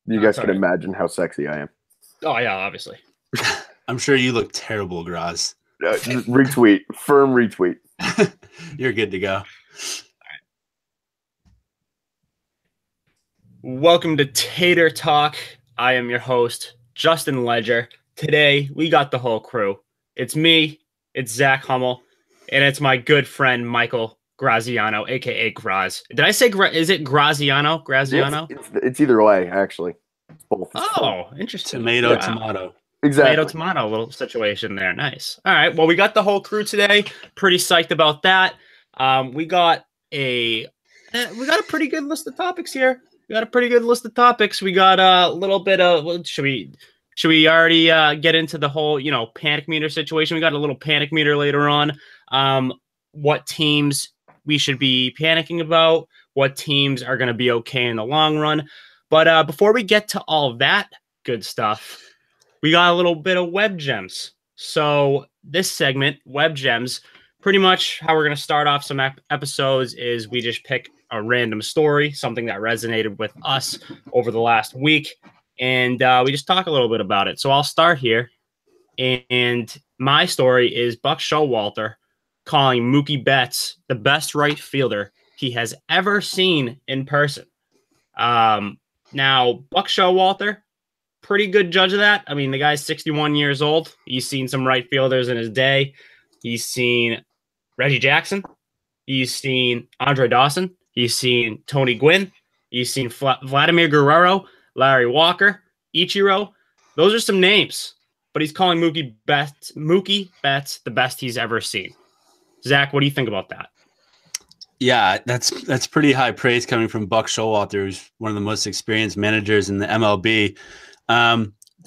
You guys That's all can right. imagine how sexy I am. Oh yeah, obviously. I'm sure you look terrible, Graz. Retweet, firm retweet. You're good to go. Welcome to Tater Talk. I am your host, Justin Ledger. Today, we got the whole crew. It's me, it's Zach Hummel, and it's my good friend, Michael Graziano, a.k.a. Graz. Did I say, is it Graziano? Graziano? It's either way, actually. Both. Oh, interesting. Tomato, Wow. tomato. Exactly. Tomato little situation there. Nice. All right. Well, we got the whole crew today. Pretty psyched about that. We got a pretty good list of topics here. We got a little bit of should we already get into the whole, panic meter situation? We got a little panic meter later on. What teams we should be panicking about, what teams are going to be okay in the long run. But before we get to all of that good stuff, we got a little bit of web gems. So this segment, web gems, pretty much how we're going to start off some episodes is we just pick a random story, something that resonated with us over the last week, and we just talk a little bit about it. So I'll start here, and my story is Buck Showalter calling Mookie Betts the best right fielder he has ever seen in person. Now, Buck Showalter, pretty good judge of that. I mean, the guy's 61 years old. He's seen some right fielders in his day. He's seen Reggie Jackson. He's seen Andre Dawson. He's seen Tony Gwynn. He's seen Vladimir Guerrero, Larry Walker, Ichiro. Those are some names. But he's calling Mookie Betts the best he's ever seen. Zach, what do you think about that? Yeah, that's pretty high praise coming from Buck Showalter, who's one of the most experienced managers in the MLB.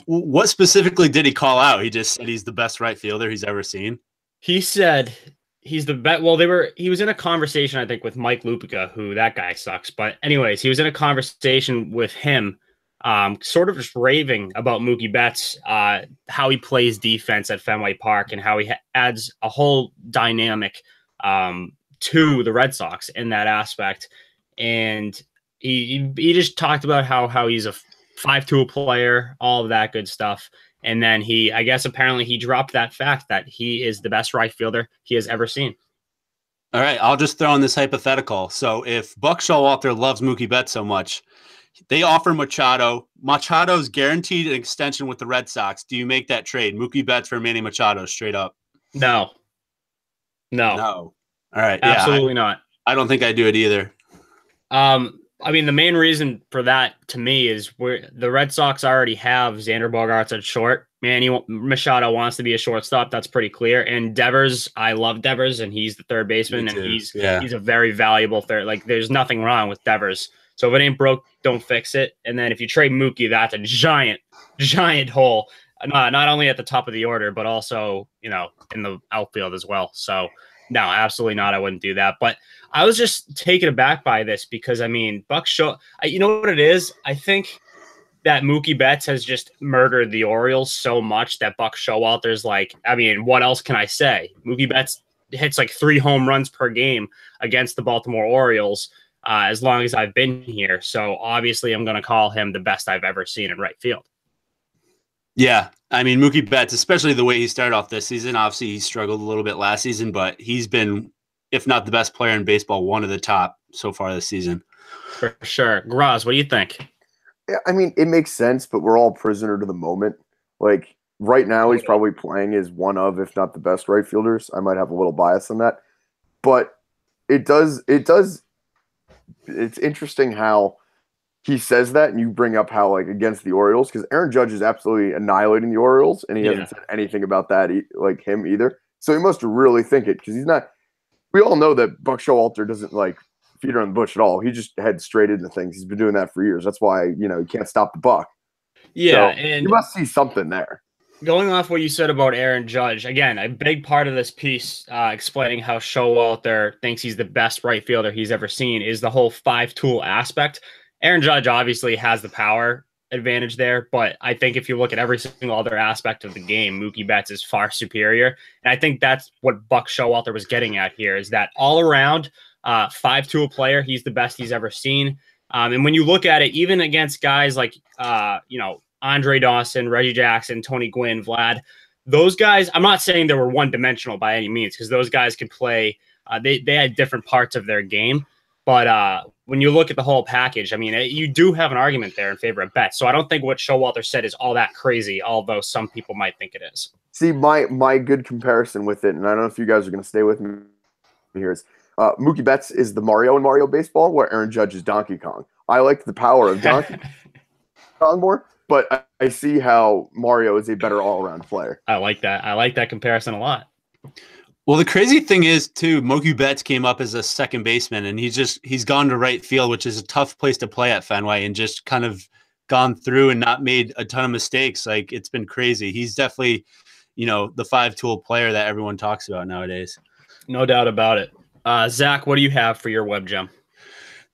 What specifically did he call out? He just said he's the best right fielder he's ever seen. He said he's the best. Well, he was in a conversation, I think, with Mike Lupica, who that guy sucks. But anyways, he was in a conversation with him, sort of just raving about Mookie Betts, how he plays defense at Fenway Park and how he adds a whole dynamic to the Red Sox in that aspect. And he just talked about how he's a 5-tool player, all of that good stuff. And then apparently he dropped that fact that he is the best right fielder he has ever seen. All right, I'll just throw in this hypothetical. So if Buck Showalter loves Mookie Betts so much, they offer Machado. Machado's guaranteed an extension with the Red Sox. Do you make that trade? Mookie Betts for Manny Machado, straight up? No. All right. Absolutely not. I don't think I do it either. I mean, the main reason for that to me is the Red Sox already have Xander Bogaerts at short. Manny Machado wants to be a shortstop. That's pretty clear. And Devers, I love Devers, and he's the third baseman, and he's a very valuable third. Like, there's nothing wrong with Devers. So if it ain't broke, don't fix it. And then if you trade Mookie, that's a giant hole. Not only at the top of the order, but also, in the outfield as well. So no, absolutely not. I wouldn't do that. But I was just taken aback by this because, I mean, you know what it is? I think that Mookie Betts has just murdered the Orioles so much that Buck Showalter's like, I mean, what else can I say? Mookie Betts hits like 3 home runs per game against the Baltimore Orioles as long as I've been here. So obviously I'm going to call him the best I've ever seen in right field. Yeah, I mean, Mookie Betts, especially the way he started off this season, obviously he struggled a little bit last season, but he's been, if not the best player in baseball, one of the top so far this season. For sure. Graz, what do you think? Yeah, I mean, it makes sense, but we're all prisoner to the moment. Like, right now, he's probably playing as one of, if not the best right fielders. I might have a little bias on that. But it's interesting how he says that, and you bring up how, like, against the Orioles, because Aaron Judge is absolutely annihilating the Orioles, and he hasn't said anything about that, like him either. So he must really think it, because he's not. We all know that Buck Showalter doesn't like feed around the bush at all. He just heads straight into things. He's been doing that for years. That's why he can't stop the buck. Yeah, so and you must see something there. Going off what you said about Aaron Judge, again, a big part of this piece explaining how Showalter thinks he's the best right fielder he's ever seen is the whole 5-tool aspect. Aaron Judge obviously has the power advantage there, but I think if you look at every single other aspect of the game, Mookie Betts is far superior. And I think that's what Buck Showalter was getting at here, is that all-around 5-tool player, he's the best he's ever seen. And when you look at it, even against guys like, Andre Dawson, Reggie Jackson, Tony Gwynn, Vlad, those guys, I'm not saying they were one-dimensional by any means, because those guys could play. They had different parts of their game. But when you look at the whole package, I mean, you do have an argument there in favor of Betts. So I don't think what Showalter said is all that crazy, although some people might think it is. See, my good comparison with it, and I don't know if you guys are going to stay with me here, is Mookie Betts is the Mario in Mario Baseball, where Aaron Judge is Donkey Kong. I like the power of Donkey Kong more, but I see how Mario is a better all-around player. I like that. I like that comparison a lot. Well, the crazy thing is, too, Mookie Betts came up as a second baseman, and he's gone to right field, which is a tough place to play at Fenway, and just kind of gone through and not made a ton of mistakes. Like, it's been crazy. He's definitely, the five-tool player that everyone talks about nowadays. No doubt about it. Zach, what do you have for your web gem?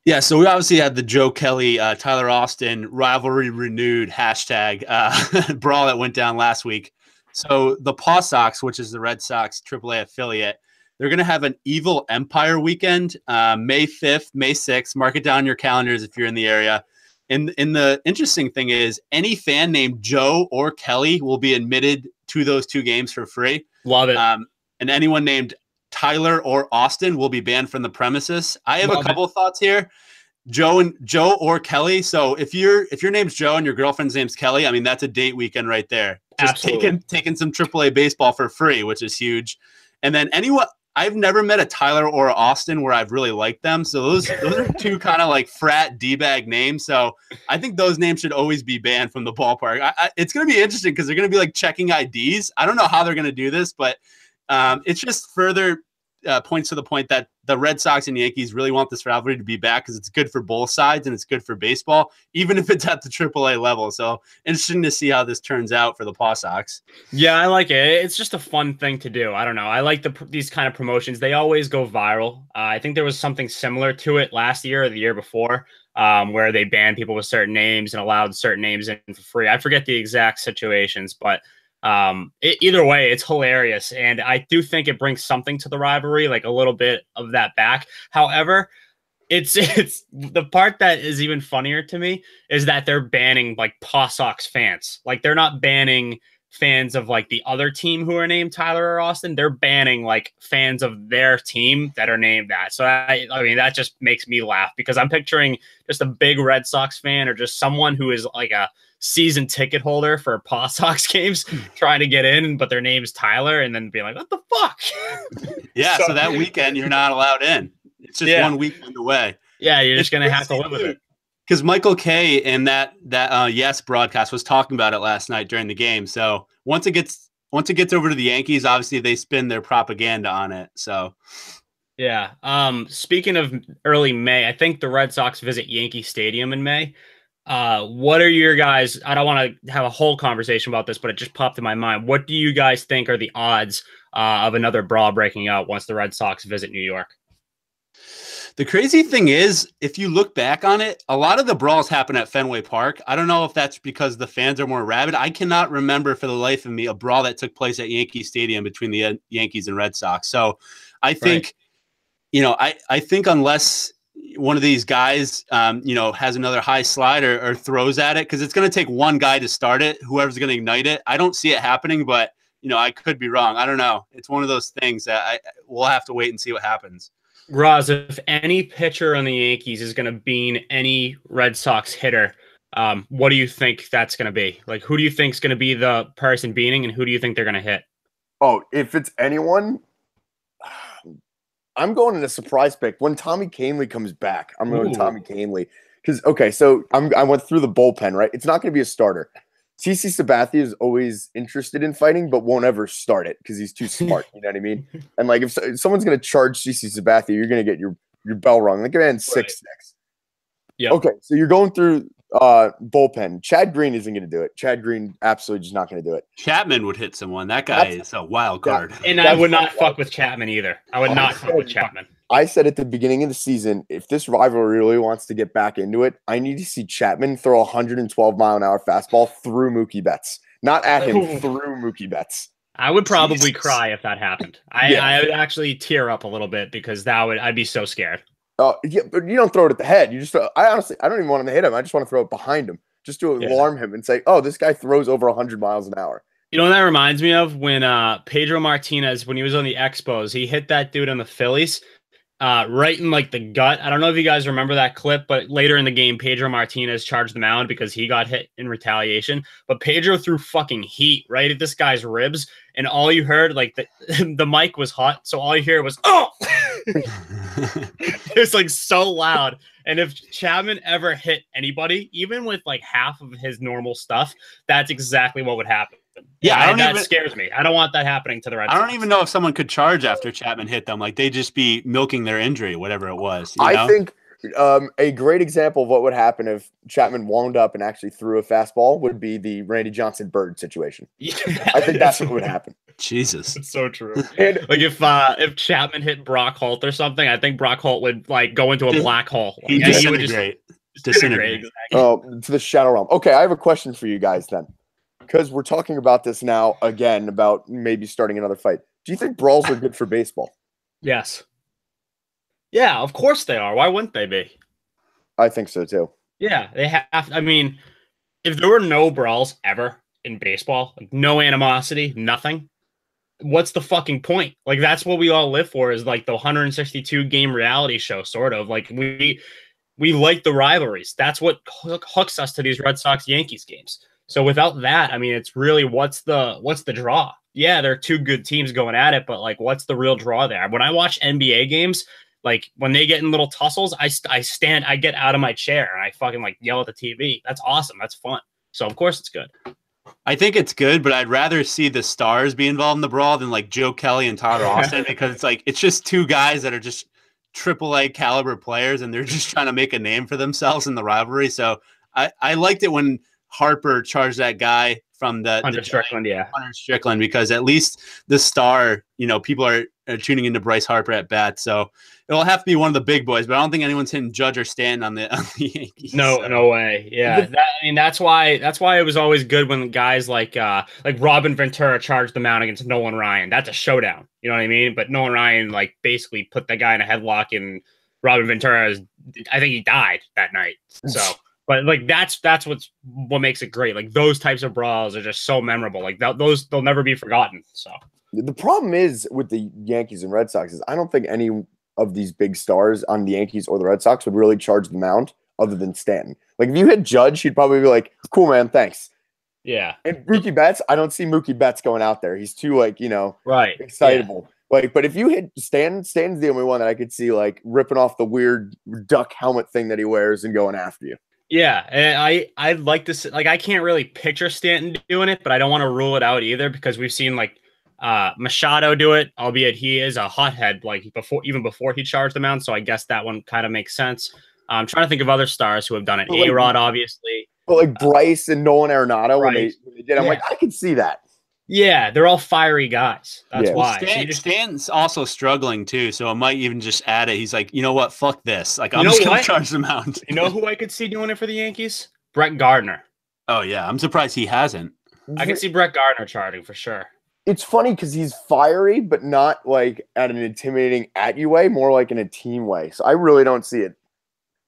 Yeah, so we obviously had the Joe Kelly, Tyler Austin rivalry renewed hashtag brawl that went down last week. So the Paw Sox, which is the Red Sox AAA affiliate, they're going to have an Evil Empire weekend, May 5th, May 6th. Mark it down in your calendars if you're in the area. And the interesting thing is any fan named Joe or Kelly will be admitted to those two games for free. Love it. And anyone named Tyler or Austin will be banned from the premises. I have a couple of thoughts here. Joe or Kelly. So if your name's Joe and your girlfriend's name's Kelly, I mean, that's a date weekend right there. Just taking some AAA baseball for free, which is huge. And then I've never met a Tyler or Austin where I've really liked them. So those are two kind of like frat D-bag names. So I think those names should always be banned from the ballpark. It's going to be interesting because they're going to be like checking IDs. I don't know how they're going to do this, but it's just further points to the point that the Red Sox and Yankees really want this rivalry to be back because it's good for both sides and it's good for baseball, even if it's at the AAA level. So interesting to see how this turns out for the Paw Sox. Yeah, I like it. It's just a fun thing to do. I don't know. I like these kind of promotions. They always go viral. I think there was something similar to it last year or the year before, where they banned people with certain names and allowed certain names in for free. I forget the exact situations, but either way, it's hilarious. And I do think it brings something to the rivalry, like a little bit of that back. However, it's the part that is even funnier to me is that they're banning like Paw Sox fans. Like they're not banning fans of like the other team who are named Tyler or Austin. They're banning like fans of their team that are named that. So I mean, that just makes me laugh because I'm picturing just a big Red Sox fan or just someone who is like a season ticket holder for Paw Sox games trying to get in, but their name's Tyler, and then being like, what the fuck? Yeah, so that weekend you're not allowed in. It's just 1 weekend away. Yeah, you're just going to have to live with it. Because Michael Kay in that Yes broadcast was talking about it last night during the game. So once it gets over to the Yankees, obviously they spin their propaganda on it. So yeah. Speaking of early May, I think the Red Sox visit Yankee Stadium in May. What are your guys? I don't want to have a whole conversation about this, but it just popped in my mind. What do you guys think are the odds of another brawl breaking out once the Red Sox visit New York? The crazy thing is, if you look back on it, a lot of the brawls happen at Fenway Park. I don't know if that's because the fans are more rabid. I cannot remember for the life of me a brawl that took place at Yankee Stadium between the Yankees and Red Sox. So I think, I think unless one of these guys, has another high slide or throws at it, because it's going to take one guy to start it, whoever's going to ignite it. I don't see it happening, but, I could be wrong. I don't know. It's one of those things that we'll have to wait and see what happens. Roz, if any pitcher on the Yankees is going to bean any Red Sox hitter, what do you think that's going to be? Like, who do you think is going to be the person beaning, and who do you think they're going to hit? Oh, if it's anyone, I'm going in a surprise pick. When Tommy Kahnle comes back, I'm going to Tommy Kahnle. Because, okay, so I went through the bullpen, right? It's not going to be a starter. CC Sabathia is always interested in fighting, but won't ever start it because he's too smart. You know what I mean? And like, if someone's going to charge CC Sabathia, you're going to get your bell rung. Like, man, 6-6. Yeah. Okay, so you're going through bullpen. Chad Green isn't going to do it. Chad Green absolutely just not going to do it. Chapman would hit someone. That guy is a wild card. And I would not fuck with Chapman either. I would not fuck with Chapman. I said at the beginning of the season, if this rivalry really wants to get back into it, I need to see Chapman throw a 112-mile-an-hour fastball through Mookie Betts. Not at him, through Mookie Betts. I would probably cry if that happened. I would actually tear up a little bit because I'd be so scared. Oh, yeah, but you don't throw it at the head. You just throw, I honestly, I don't even want him to hit him. I just want to throw it behind him just to Yeah. alarm him and say, oh, this guy throws over 100 miles an hour. You know what that reminds me of? When Pedro Martinez, when he was on the Expos, he hit that dude on the Phillies right in like the gut. I don't know if you guys remember that clip, but later in the game, Pedro Martinez charged the mound because he got hit in retaliation. But Pedro threw fucking heat right at this guy's ribs, and all you heard, like the mic was hot, so all you hear was "oh." It was like so loud. And if Chapman ever hit anybody, even with like half of his normal stuff, that's exactly what would happen. Yeah, that scares me. I don't want that happening to the Red Sox. I don't even know if someone could charge after Chapman hit them. Like, they'd just be milking their injury, whatever it was. You know? I think a great example of what would happen if Chapman wound up and actually threw a fastball would be the Randy Johnson Bird situation. Yeah, I think that's what would happen. Jesus. It's so true. And like if Chapman hit Brock Holt or something, I think Brock Holt would like go into a black hole. He Like, disintegrate. would just Disintegrate. Exactly. oh, to the shadow realm. Okay, I have a question for you guys then. Because we're talking about this now again about maybe starting another fight. Do you think brawls are good for baseball? Yes. Yeah, of course they are. Why wouldn't they be? I think so too. Yeah, they have. I mean, if there were no brawls ever in baseball, like no animosity, nothing, what's the fucking point? Like that's what we all live for is like the 162 game reality show, sort of. Like we like the rivalries. That's what hooks us to these Red Sox Yankees games. So without that, I mean, it's really what's the draw? Yeah, there are two good teams going at it, but like, what's the real draw there? When I watch NBA games, like when they get in little tussles, I get out of my chair and I fucking like yell at the TV. That's awesome. That's fun. So of course it's good. I think it's good, but I'd rather see the stars be involved in the brawl than like Joe Kelly and Todd Austin because it's just two guys that are just AAA caliber players and they're just trying to make a name for themselves in the rivalry. So I liked it when Harper charged that guy from the Hunter Strickland, yeah. Hunter Strickland, because at least the star, people are tuning into Bryce Harper at bat. So it'll have to be one of the big boys, but I don't think anyone's hitting Judge or Stanton on the Yankees. No way. Yeah. That's why it was always good when guys like Robin Ventura charged the mound against Nolan Ryan. That's a showdown. You know what I mean? But Nolan Ryan like basically put that guy in a headlock and Robin Ventura I think he died that night. So but like that's what makes it great. Like those types of brawls are just so memorable. Like they'll never be forgotten. So the problem is with the Yankees and Red Sox is I don't think any of these big stars on the Yankees or the Red Sox would really charge the mound other than Stanton. Like if you hit Judge, he'd probably be like, "Cool, man, thanks." Yeah. And Mookie Betts, I don't see Mookie Betts going out there. He's too right, excitable. Yeah. Like, but if you hit Stanton's the only one that I could see like ripping off the weird duck helmet thing that he wears and going after you. Yeah, and I'd like to see, like I can't really picture Stanton doing it, but I don't want to rule it out either because we've seen like Machado do it, albeit he is a hothead like even before he charged the mound, so I guess that one kind of makes sense. I'm trying to think of other stars who have done it. A-Rod, obviously. But like Bryce and Nolan Arenado when they did, I'm yeah. like, I can see that. Yeah, they're all fiery guys. That's why. Stanton's also struggling too, so it might even just add it. He's like, you know what? Fuck this. Like, I'm just going to charge the mound. You know who I could see doing it for the Yankees? Brett Gardner. Oh, yeah. I'm surprised he hasn't. I can see Brett Gardner charging for sure. It's funny because he's fiery, but not like at an intimidating at you way, more like in a team way. So I really don't see it.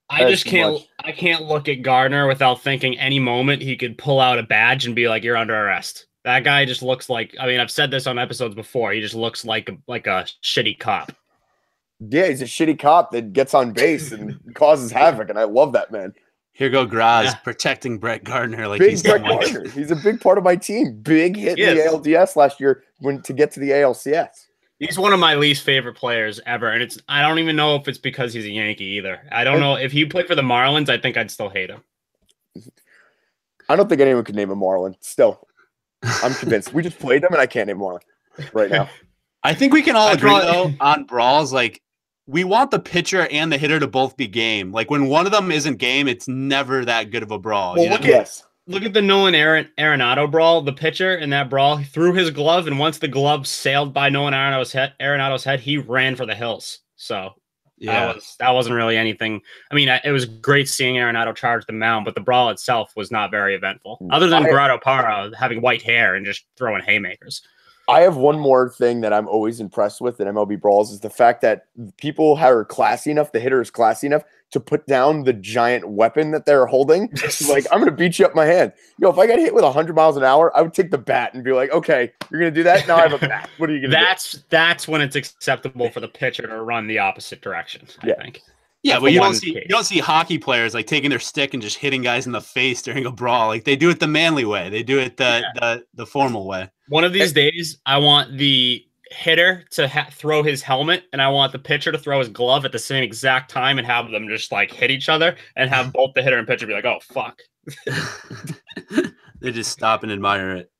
I can't look at Gardner without thinking any moment he could pull out a badge and be like, "You're under arrest." That guy just looks like, I mean, I've said this on episodes before. He just looks like a shitty cop. Yeah, he's a shitty cop that gets on base and causes havoc, and I love that man. Here go Graz protecting Brett Gardner like he's Brett Gardner. He's a big part of my team. Big hit in the ALDS last year to get to the ALCS. He's one of my least favorite players ever, and I don't even know if it's because he's a Yankee either. I don't know if he played for the Marlins. I think I'd still hate him. I don't think anyone could name a Marlin. Still. I'm convinced. We just played them, and I can't name one right now. I think we can all agree, though, on brawls. Like, we want the pitcher and the hitter to both be game. Like, when one of them isn't game, it's never that good of a brawl. Well, look at the Nolan Arenado brawl. The pitcher in that brawl threw his glove, and once the glove sailed by Nolan Arenado's head, he ran for the hills. So that wasn't really anything. I mean, it was great seeing Arenado charge the mound, but the brawl itself was not very eventful. Other than Gerardo Parra having white hair and just throwing haymakers. I have one more thing that I'm always impressed with in MLB Brawls is the fact that people are classy enough, the hitter is classy enough to put down the giant weapon that they're holding. Like, I'm going to beat you up my hand. Yo, if I got hit with 100 miles an hour, I would take the bat and be like, okay, you're going to do that? Now I have a bat. What are you going to do? That's when it's acceptable for the pitcher to run the opposite direction, I think. Yeah, That's but you don't see hockey players like taking their stick and just hitting guys in the face during a brawl. Like, they do it the manly way. They do it the formal way. One of these days, I want the hitter to throw his helmet, and I want the pitcher to throw his glove at the same exact time, and have them just like hit each other, and have both the hitter and pitcher be like, "Oh fuck." They just stop and admire it.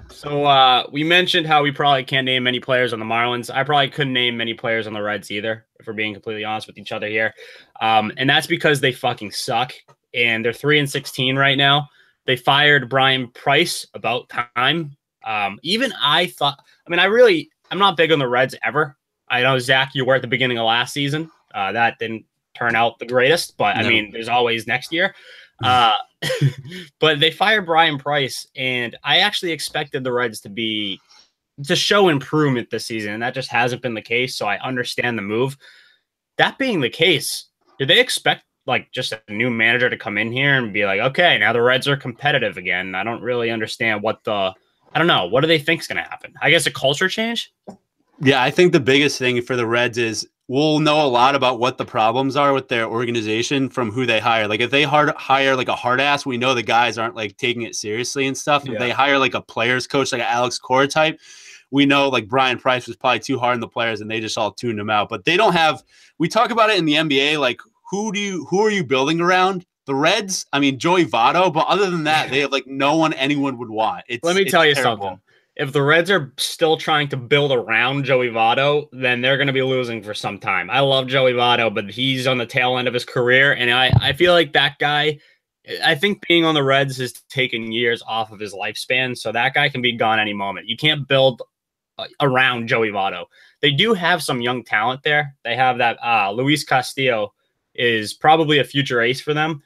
So we mentioned how we probably can't name many players on the Marlins. I probably couldn't name many players on the Reds either, if we're being completely honest with each other here. And that's because they fucking suck. And they're 3-16 right now. They fired Brian Price about time. Even I thought, I mean, I'm not big on the Reds ever. I know, Zach, you were at the beginning of last season. That didn't turn out the greatest, but I mean, there's always next year. But they fired Brian Price, and I actually expected the Reds to show improvement this season, and that just hasn't been the case. So I understand the move. That being the case, do they expect like just a new manager to come in here and be like, okay, now the Reds are competitive again? I don't really understand I don't know. What do they think is going to happen? I guess a culture change. Yeah, I think the biggest thing for the Reds is we'll know a lot about what the problems are with their organization from who they hire. Like, if they hire like a hard ass, we know the guys aren't like taking it seriously and stuff. If they hire like a players coach, like an Alex Cora type, we know like Brian Price was probably too hard on the players and they just all tuned him out. But they don't have, we talk about it in the NBA, like who are you building around? The Reds, I mean, Joey Votto, but other than that, they have like no one anyone would want. Let me tell you something. If the Reds are still trying to build around Joey Votto, then they're going to be losing for some time. I love Joey Votto, but he's on the tail end of his career, and I feel like that guy, I think being on the Reds has taken years off of his lifespan, so that guy can be gone any moment. You can't build around Joey Votto. They do have some young talent there. They have that Luis Castillo is probably a future ace for them.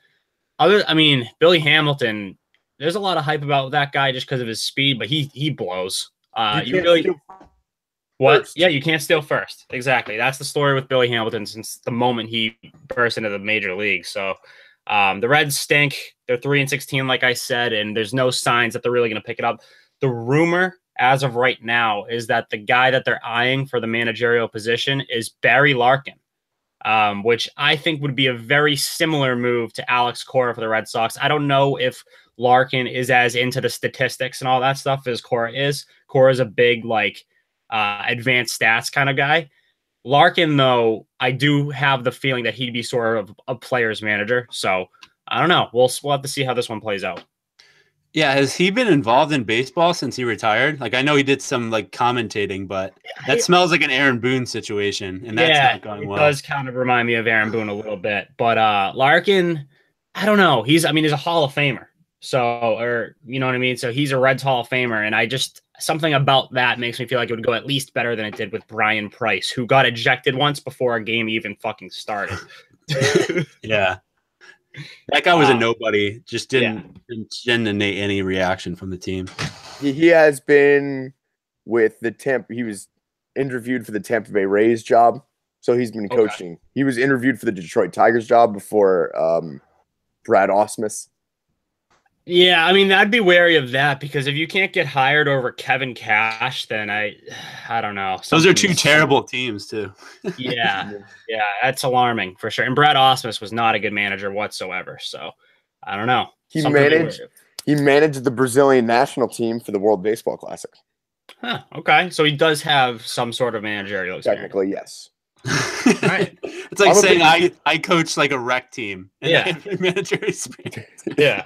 Billy Hamilton, there's a lot of hype about that guy just because of his speed, but he blows. What? Yeah, you can't steal first. Exactly. That's the story with Billy Hamilton since the moment he burst into the major league. So the Reds stink. They're 3-16, like I said, and there's no signs that they're really going to pick it up. The rumor as of right now is that the guy that they're eyeing for the managerial position is Barry Larkin, which I think would be a very similar move to Alex Cora for the Red Sox. I don't know if Larkin is as into the statistics and all that stuff as Cora is. Cora is a big, like, advanced stats kind of guy. Larkin, though, I do have the feeling that he'd be sort of a player's manager. So I don't know. We'll have to see how this one plays out. Yeah, has he been involved in baseball since he retired? Like, I know he did some like commentating, but that smells like an Aaron Boone situation, and that's not going well. It does kind of remind me of Aaron Boone a little bit, but Larkin, I don't know. He's a Hall of Famer, so you know what I mean. So he's a Reds Hall of Famer, and something about that makes me feel like it would go at least better than it did with Brian Price, who got ejected once before a game even fucking started. Yeah. That guy was a nobody. Just didn't innate any reaction from the team. He has been with the He was interviewed for the Tampa Bay Rays job, so he's been coaching. Okay. He was interviewed for the Detroit Tigers job before Brad Ausmus. Yeah, I mean, I'd be wary of that because if you can't get hired over Kevin Cash, then I don't know. Those are two terrible teams too. Yeah, that's alarming for sure. And Brad Ausmus was not a good manager whatsoever. So I don't know. He managed the Brazilian national team for the World Baseball Classic. Huh. Okay, so he does have some sort of managerial experience. Technically, yes. All right. It's like saying I coached like a rec team. And I had managerial experience. Yeah.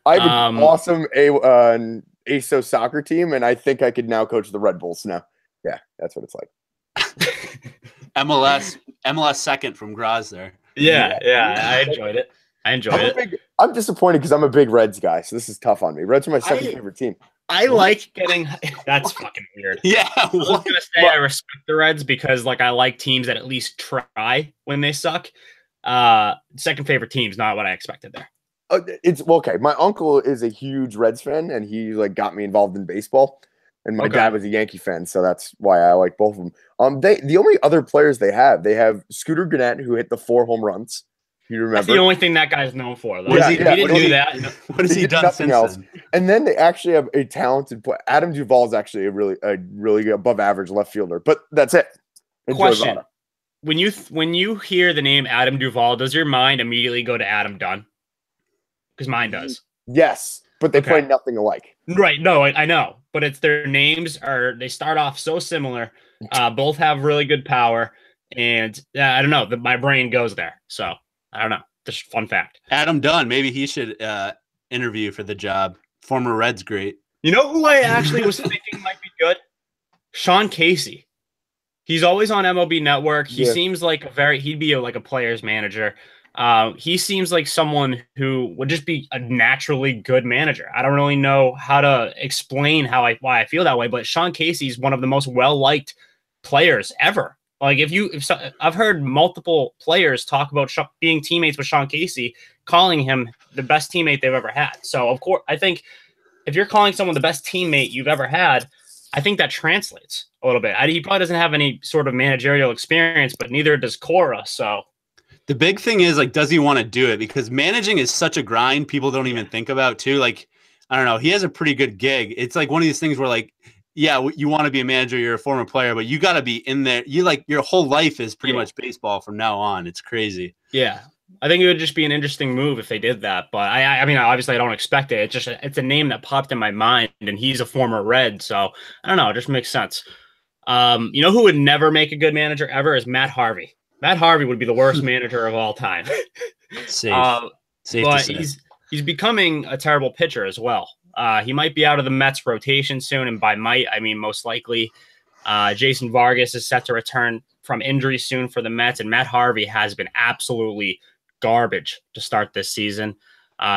I have an awesome ASO soccer team, and I think I could now coach the Red Bulls now. Yeah, that's what it's like. MLS second from Graz there. Yeah, I enjoyed it. I'm disappointed because I'm a big Reds guy, so this is tough on me. Reds are my second favorite team. I like getting – that's fucking weird. Yeah. I was going to say I respect the Reds because, like, I like teams that at least try when they suck. Second favorite team's not what I expected there. Okay. My uncle is a huge Reds fan, and he like got me involved in baseball. And my dad was a Yankee fan, so that's why I like both of them. The only other players they have Scooter Gennett, who hit the 4 home runs. You remember? That's the only thing that guy's known for, though. He didn't do that. What has he done since then? And then they actually have a talented player. Adam Duvall is actually a really good above average left fielder, but that's it. Question: when you hear the name Adam Duvall, does your mind immediately go to Adam Dunn? Because mine does. Yes, but they play nothing alike. Right? No, I know, but it's their names they start off so similar. Both have really good power, and I don't know. My brain goes there, so I don't know. Just fun fact. Adam Dunn, maybe he should interview for the job. Former Reds great. You know who I actually was thinking might be good? Sean Casey. He's always on MLB Network. He seems like he'd be like a player's manager. He seems like someone who would just be a naturally good manager. I don't really know how to explain why I feel that way, but Sean Casey's one of the most well-liked players ever. Like I've heard multiple players talk about being teammates with Sean Casey, calling him the best teammate they've ever had. So of course, I think if you're calling someone the best teammate you've ever had, I think that translates a little bit. He probably doesn't have any sort of managerial experience, but neither does Cora. So the big thing is, like, does he want to do it? Because managing is such a grind people don't even think about too. Like, I don't know. He has a pretty good gig. It's like one of these things where, like, yeah, you want to be a manager, you're a former player, but you got to be in there. Your whole life is pretty much baseball from now on. It's crazy. Yeah. I think it would just be an interesting move if they did that. But I mean, obviously I don't expect it. It's a name that popped in my mind, and he's a former Red. So I don't know. It just makes sense. You know who would never make a good manager ever is Matt Harvey. Matt Harvey would be the worst manager of all time. Safe but he's becoming a terrible pitcher as well. He might be out of the Mets rotation soon, and by might I mean most likely. Jason Vargas is set to return from injury soon for the Mets, and Matt Harvey has been absolutely garbage to start this season.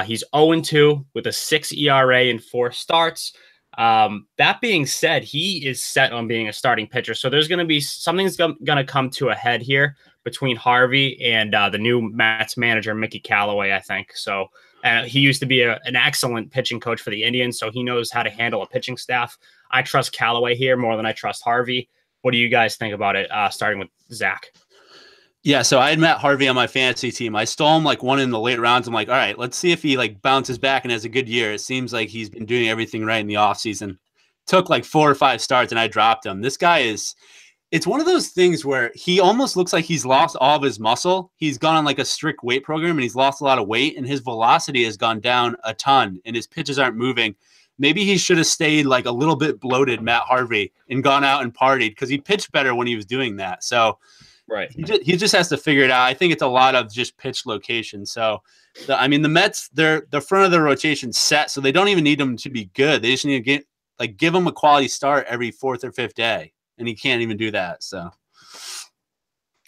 He's 0-2 with a 6 ERA in 4 starts. That being said, he is set on being a starting pitcher, so there's going to be something's going to come to a head here between Harvey and the new Mets manager, Mickey Callaway, I think. So he used to be an excellent pitching coach for the Indians, so he knows how to handle a pitching staff. I trust Callaway here more than I trust Harvey. What do you guys think about it, starting with Zach? Yeah, so I had Matt Harvey on my fantasy team. I stole him like one in the late rounds. I'm like, all right, let's see if he like bounces back and has a good year. It seems like he's been doing everything right in the offseason. Took like 4 or 5 starts and I dropped him. This guy it's one of those things where he almost looks like he's lost all of his muscle. He's gone on like a strict weight program and he's lost a lot of weight and his velocity has gone down a ton and his pitches aren't moving. Maybe he should have stayed like a little bit bloated, Matt Harvey, and gone out and partied because he pitched better when he was doing that. So right, he just has to figure it out. I think it's a lot of just pitch location. So, the Mets, the front of their rotation set, so they don't even need them to be good. They just need to give them a quality start every 4th or 5th day, and he can't even do that. So,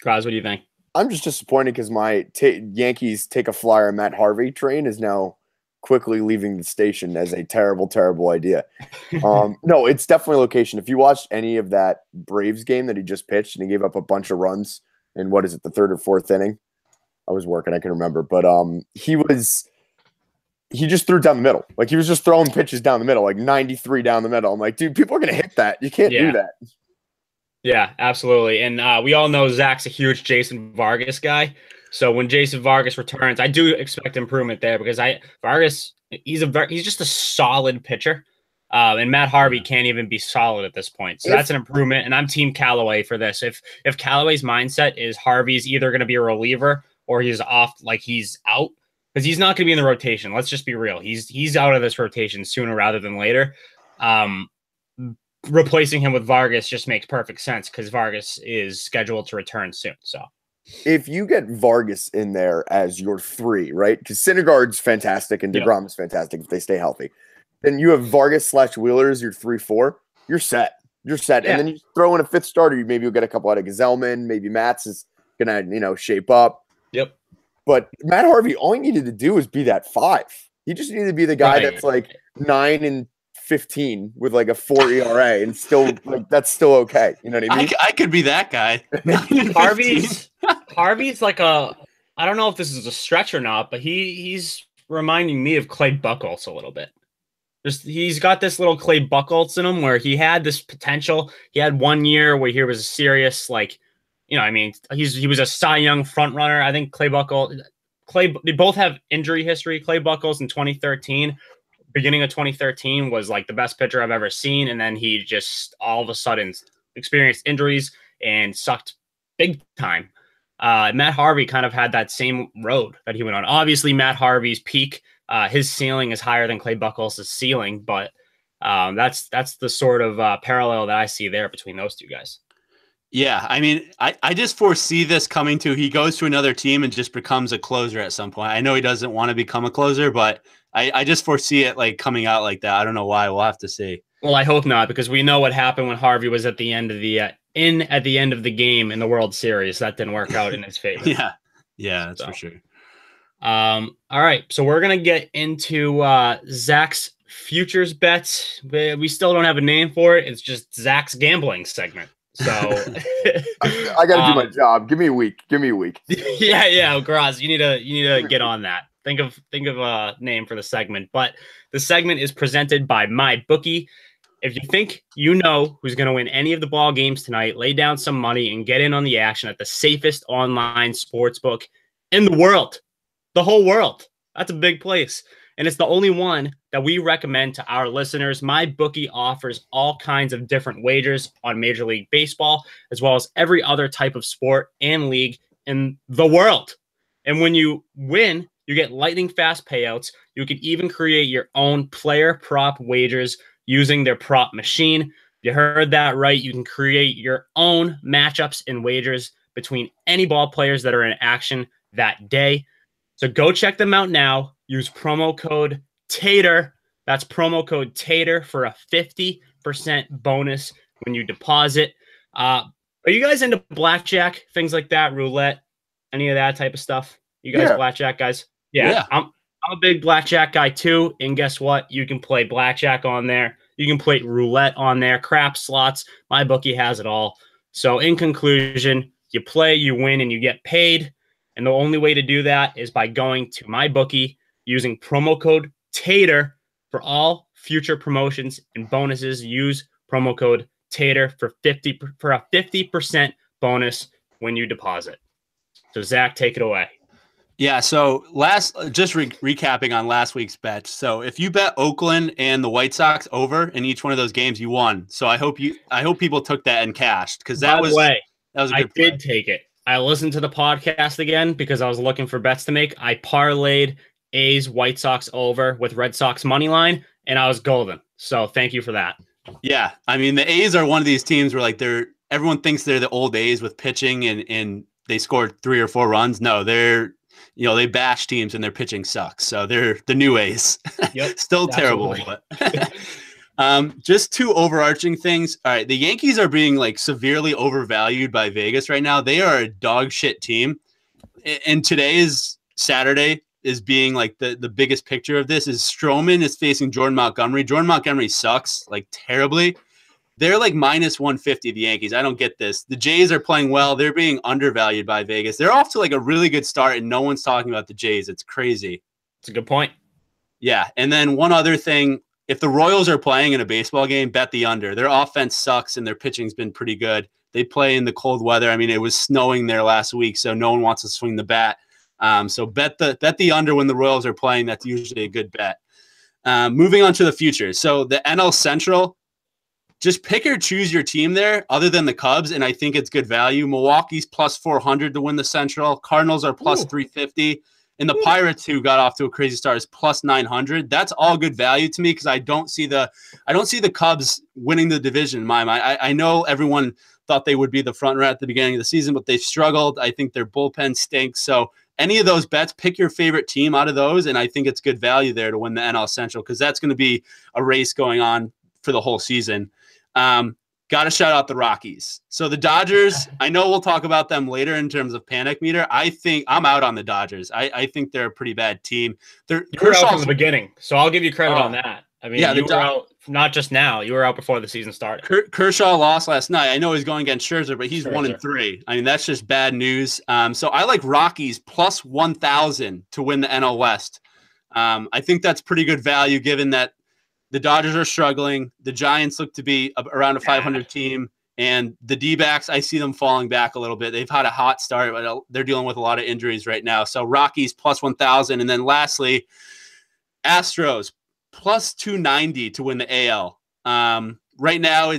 Kraz, what do you think? I'm just disappointed because my Yankees take a flyer on Matt Harvey train is now quickly leaving the station as a terrible, terrible idea. No, it's definitely location. If you watched any of that Braves game that he just pitched and he gave up a bunch of runs in what is it, the 3rd or 4th inning? I was working, I can remember, but he just threw down the middle. Like he was just throwing pitches down the middle, like 93 down the middle. I'm like, dude, people are gonna hit that. You can't do that. Yeah, absolutely. And we all know Zach's a huge Jason Vargas guy. So when Jason Vargas returns, I do expect improvement there because Vargas, he's just a solid pitcher. And Matt Harvey can't even be solid at this point. So that's an improvement. And I'm team Callaway for this. If Callaway's mindset is Harvey's either going to be a reliever or he's off, like he's out, because he's not going to be in the rotation. Let's just be real. He's out of this rotation sooner rather than later. Replacing him with Vargas just makes perfect sense because Vargas is scheduled to return soon. So if you get Vargas in there as your 3, right? Because Syndergaard's fantastic and DeGrom is fantastic if they stay healthy. Then you have Vargas / Wheeler as your 3-4. You're set. You're set. Yeah. And then you throw in a 5th starter. Maybe you'll get a couple out of Gazelman. Maybe Matz is going to, shape up. Yep. But Matt Harvey, all he needed to do was be that 5. He just needed to be the guy that's like 9-15 with like a 4 ERA and still like that's still okay. You know what I mean? I could be that guy. Harvey's like I don't know if this is a stretch or not, but he's reminding me of Clay Buchholz a little bit. Just he's got this little Clay Buchholz in him where he had this potential. He had 1 year where he was serious, like, I mean, he was a Cy Young front runner. I think they both have injury history. Clay Buchholz in 2013, beginning of 2013, was like the best pitcher I've ever seen, and then he just all of a sudden experienced injuries and sucked big time. Matt Harvey kind of had that same road that he went on. Obviously, Matt Harvey's peak, his ceiling is higher than Clay Buchholz's ceiling, but that's the sort of parallel that I see there between those two guys. Yeah, I mean, I just foresee this coming to he goes to another team and just becomes a closer at some point. I know he doesn't want to become a closer, but I just foresee it like coming out like that. I don't know why. We'll have to see. Well, I hope not, because we know what happened when Harvey was at the end of the at the end of the game in the World Series. That didn't work out in his favor. Yeah, that's for sure. All right, so we're gonna get into Zach's futures bets. We still don't have a name for it. It's just Zach's gambling segment. So I got to do my job. Give me a week. Yeah, Graz, you need to get on that. Think of a name for the segment. But the segment is presented by MyBookie. If you think you know who's going to win any of the ball games tonight, lay down some money and get in on the action at the safest online sportsbook in the world. The whole world. That's a big place. And it's the only one that we recommend to our listeners. MyBookie offers all kinds of different wagers on Major League Baseball, as well as every other type of sport and league in the world. And when you win, you get lightning fast payouts. You can even create your own player prop wagers using their prop machine. You heard that right. You can create your own matchups and wagers between any ball players that are in action that day. So go check them out now. Use promo code TATER. That's promo code TATER for a 50% bonus when you deposit. Are you guys into blackjack, things like that, roulette, any of that type of stuff? You guys blackjack guys? Yeah. I'm a big blackjack guy too. And guess what? You can play blackjack on there. You can play roulette on there, crap slots. MyBookie has it all. So in conclusion, you play, you win, and you get paid. And the only way to do that is by going to MyBookie, using promo code TATER for all future promotions and bonuses. Use promo code TATER for a 50% bonus when you deposit. So Zach, take it away. Yeah, so recapping on last week's bet. So if you bet Oakland and the White Sox over in each one of those games, you won. So I hope people took that and cashed, because that was a good play. Did take it. I listened to the podcast again because I was looking for bets to make. I parlayed A's White Sox over with Red Sox money line, and I was golden. So thank you for that. Yeah, I mean, the A's are one of these teams where like everyone thinks they're the old A's with pitching and they scored 3 or 4 runs. No, they bash teams and their pitching sucks. So they're the new A's. Yep, Still terrible, but just 2 overarching things. All right, the Yankees are being like severely overvalued by Vegas right now. They are a dog shit team, and today is Saturday. Is being like the biggest picture of this is Stroman is facing Jordan Montgomery. Jordan Montgomery sucks like terribly. They're like minus 150, the Yankees. I don't get this. The Jays are playing well. They're being undervalued by Vegas. They're off to like a really good start, and no one's talking about the Jays. It's crazy. It's a good point. Yeah. And then one other thing, if the Royals are playing in a baseball game, bet the under. Their offense sucks, and their pitching's been pretty good. They play in the cold weather. I mean, it was snowing there last week, so no one wants to swing the bat. So bet the under when the Royals are playing. That's usually a good bet. Moving on to the future. So the NL Central, just pick or choose your team there other than the Cubs, and I think it's good value. Milwaukee's plus 400 to win the Central. Cardinals are plus 350. And the Pirates, who got off to a crazy start, is plus 900. That's all good value to me because I don't see the Cubs winning the division in my mind. I know everyone thought they would be the front runner at the beginning of the season, but they've struggled. I think their bullpen stinks. So any of those bets, pick your favorite team out of those, and I think it's good value there to win the NL Central because that's going to be a race going on for the whole season. Got to shout out the Rockies. So the Dodgers, I know we'll talk about them later in terms of panic meter. I think I'm out on the Dodgers. I think they're a pretty bad team. You were out from the beginning, so I'll give you credit on that. I mean, you were out not just now. You were out before the season started. Kershaw lost last night. I know he's going against Scherzer, but he's 1-3. I mean, that's just bad news. So I like Rockies plus 1,000 to win the NL West. I think that's pretty good value given that The Dodgers are struggling. The Giants look to be around a 500 team. And the D-backs, I see them falling back a little bit. They've had a hot start, but they're dealing with a lot of injuries right now. So Rockies plus 1,000. And then lastly, Astros plus 290 to win the AL. Right now,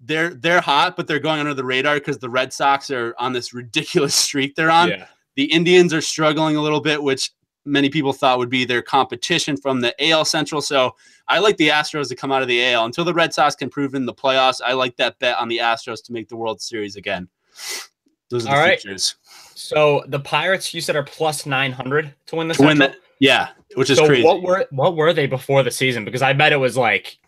they're hot, but they're going under the radar because the Red Sox are on this ridiculous streak they're on. Yeah. The Indians are struggling a little bit, which many people thought would be their competition from the AL Central. So I like the Astros to come out of the AL. Until the Red Sox can prove in the playoffs, I like that bet on the Astros to make the World Series again. Those are the features. So the Pirates, you said, are plus 900 to win the Central? Yeah, which is crazy. What were they before the season? Because I bet it was like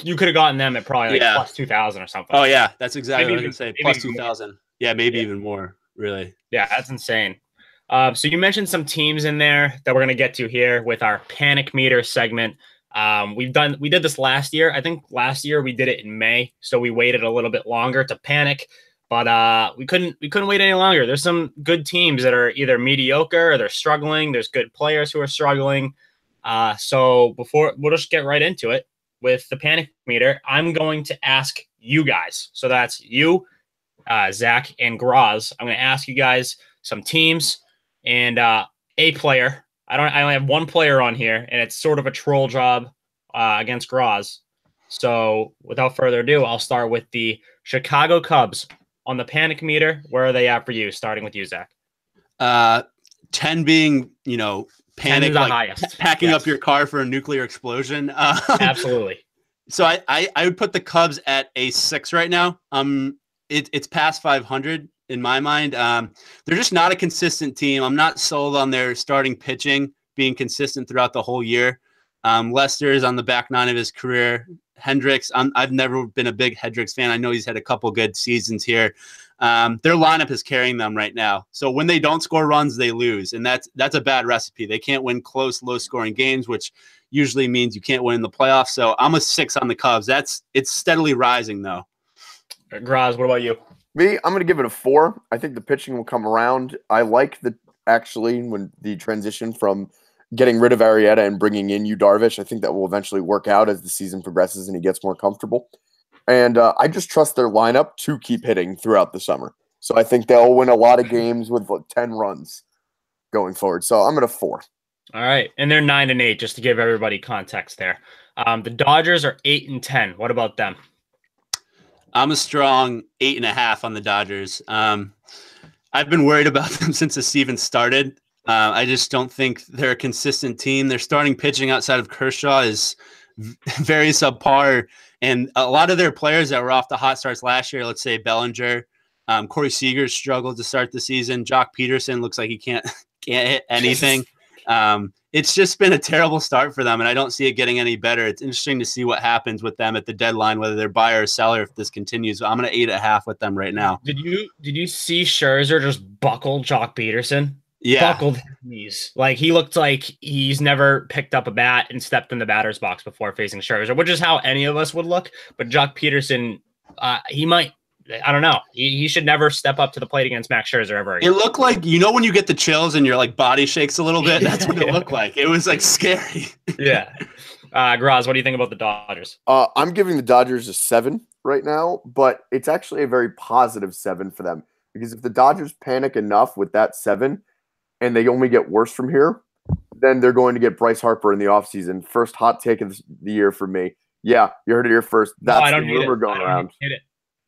you could have gotten them at probably like plus 2,000 or something. Oh, yeah. That's exactly what I was going to say. Plus 2,000. Yeah, maybe even more, really. Yeah, that's insane. So you mentioned some teams in there that we're going to get to here with our panic meter segment. We did this last year. I think last year we did it in May, so we waited a little bit longer to panic, but we couldn't wait any longer. There's some good teams that are either mediocre or they're struggling. There's good players who are struggling. So we'll just get right into it with the panic meter. I'm going to ask you guys. So that's you, Zach, and Graz. I'm going to ask you guys some teams and a player. I only have one player on here, and it's sort of a troll job against Graz. So without further ado, I'll start with the Chicago Cubs on the panic meter. Where are they at for you? Starting with you, Zach. 10 being, panic, like highest. Packing up your car for a nuclear explosion. Absolutely. So I would put the Cubs at a 6 right now. It's past 500 in my mind. They're just not a consistent team. I'm not sold on their starting pitching being consistent throughout the whole year. Lester is on the back nine of his career. Hendricks, I've never been a big Hendricks fan. I know he's had a couple good seasons here. Their lineup is carrying them right now. So when they don't score runs, they lose. And that's a bad recipe. They can't win close, low-scoring games, which usually means you can't win in the playoffs. So I'm a 6 on the Cubs. It's steadily rising, though. Graz, what about you? Me, I'm going to give it a 4. I think the pitching will come around. I like when the transition from getting rid of Arrieta and bringing in Yu Darvish. I think that will eventually work out as the season progresses and he gets more comfortable. And I just trust their lineup to keep hitting throughout the summer. So I think they'll win a lot of games with 10 runs going forward. So I'm at a 4. All right. And they're 9-8, just to give everybody context there. The Dodgers are 8-10. What about them? I'm a strong 8.5 on the Dodgers. I've been worried about them since the season started. I just don't think they're a consistent team. Their starting pitching outside of Kershaw is very subpar. And a lot of their players that were off the hot starts last year, let's say Bellinger, Corey Seager struggled to start the season. Jock Peterson looks like he can't hit anything. It's just been a terrible start for them, and I don't see it getting any better. It's interesting to see what happens with them at the deadline, whether they're buyer or seller if this continues. I'm going to 8.5 with them right now. Did you see Scherzer just buckle Jock Peterson? Yeah. Buckled his knees. Like, he looked like he's never picked up a bat and stepped in the batter's box before facing Scherzer, which is how any of us would look. But Jock Peterson, he might, I don't know. He should never step up to the plate against Max Scherzer ever again. It looked like, when you get the chills and your body shakes a little bit, that's what it looked like. It was scary. Yeah. Graz, what do you think about the Dodgers? I'm giving the Dodgers a 7 right now, but it's actually a very positive 7 for them. Because if the Dodgers panic enough with that 7 and they only get worse from here, then they're going to get Bryce Harper in the offseason. First hot take of the year for me. Yeah, you heard it here first. That's the rumor going around.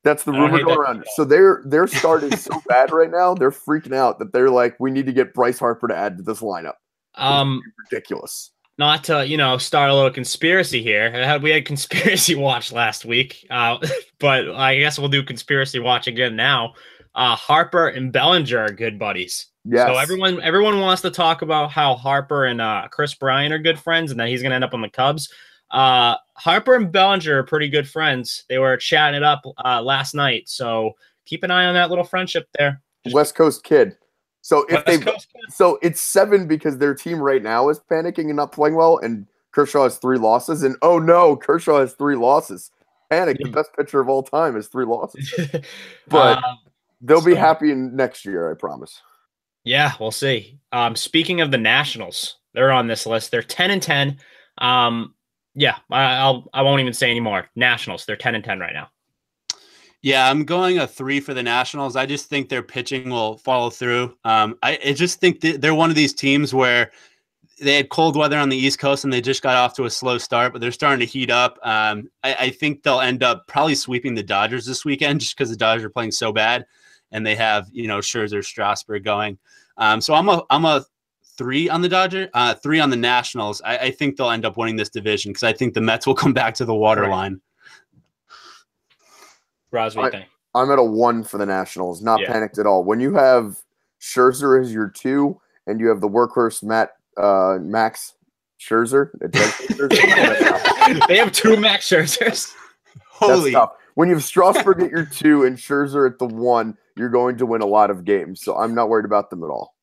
That's the rumor going around. So their start is so bad right now. They're freaking out that they're like, we need to get Bryce Harper to add to this lineup. Ridiculous. Not to start a little conspiracy here. We had conspiracy watch last week, but I guess we'll do conspiracy watch again now. Harper and Bellinger are good buddies. Yes. So everyone wants to talk about how Harper and Chris Bryant are good friends, and that he's going to end up on the Cubs. Harper and Bellinger are pretty good friends. They were chatting it up last night, so keep an eye on that little friendship there. West Coast kid. So so it's 7 because their team right now is panicking and not playing well, and Kershaw has 3 losses. And oh no, Kershaw has 3 losses. Panic, the best pitcher of all time, has 3 losses. But they'll be happy next year, I promise. Yeah, we'll see. Speaking of the Nationals, they're on this list. They're 10-10. Yeah, I won't even say anymore. Nationals, they're 10-10 right now. Yeah, I'm going a 3 for the Nationals. I just think their pitching will follow through. I just think they're one of these teams where they had cold weather on the East Coast and they just got off to a slow start, but they're starting to heat up. I think they'll end up probably sweeping the Dodgers this weekend just because the Dodgers are playing so bad, and they have Scherzer, Strasburg going. So I'm a 3 on the Dodgers, 3 on the Nationals. I think they'll end up winning this division because I think the Mets will come back to the water line. Roz, what do you think? I'm at a 1 for the Nationals. Not panicked at all. When you have Scherzer as your 2 and you have the workhorse Max Scherzer. They have 2 Max Scherzers. Holy. That's tough. When you have Strasburg at your 2 and Scherzer at the 1, you're going to win a lot of games. So I'm not worried about them at all.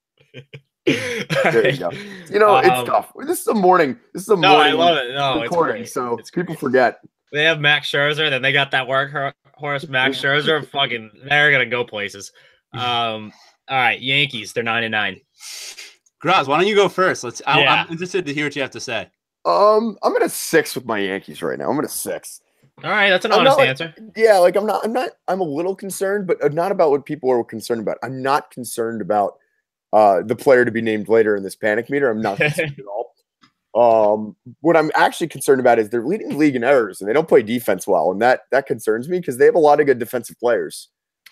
There you go. It's tough. This is a morning. No, I love it. No, recording, so people forget. They have Max Scherzer, then they got that workhorse Max Scherzer. Fucking, they're gonna go places. All right, Yankees. They're 9-9. Graz, why don't you go first? I'm interested to hear what you have to say. I'm at a 6 with my Yankees right now. I'm at a 6. All right, that's an honest answer. Yeah, I'm a little concerned, but not about what people are concerned about. I'm not concerned about the player to be named later in this panic meter. I'm not concerned at all. What I'm actually concerned about is they're leading the league in errors and they don't play defense well. And that concerns me because they have a lot of good defensive players.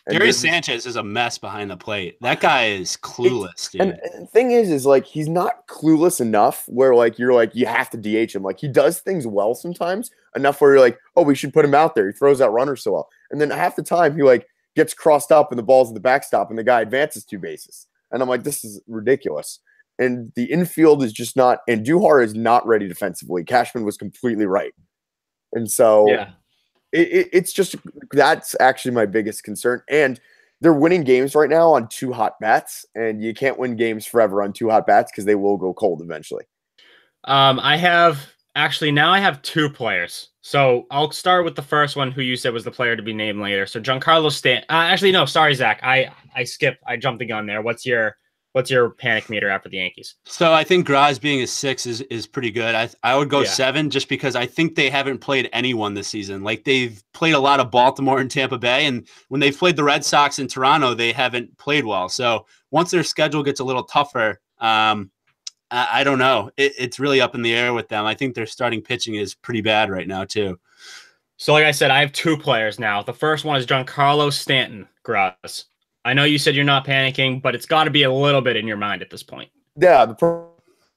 Gary Sanchez is a mess behind the plate. That guy is clueless, dude. And the thing is like, he's not clueless enough where like, you're like, you have to DH him. Like he does things well sometimes enough where you're like, oh, we should put him out there. He throws out runners so well. And then half the time he like gets crossed up and the ball's in the backstop and the guy advances 2 bases. And I'm like, this is ridiculous. And the infield is just not, and Duhar is not ready defensively. Cashman was completely right. And so it's just, that's actually my biggest concern. And they're winning games right now on 2 hot bats, and you can't win games forever on 2 hot bats because they will go cold eventually. I have 2 players. So I'll start with the first one who you said was the player to be named later. So Giancarlo Stanton. Actually, no, sorry, Zach. I skipped. I jumped the gun there. What's your panic meter after the Yankees? So I think Graz being a 6 is pretty good. I would go 7 just because I think they haven't played anyone this season. Like they've played a lot of Baltimore and Tampa Bay, and when they've played the Red Sox in Toronto, they haven't played well. So once their schedule gets a little tougher, I don't know. It's really up in the air with them. I think their starting pitching is pretty bad right now too. So like I said, I have 2 players now. The first one is Giancarlo Stanton, Graz. I know you said you're not panicking, but it's got to be a little bit in your mind at this point. Yeah, the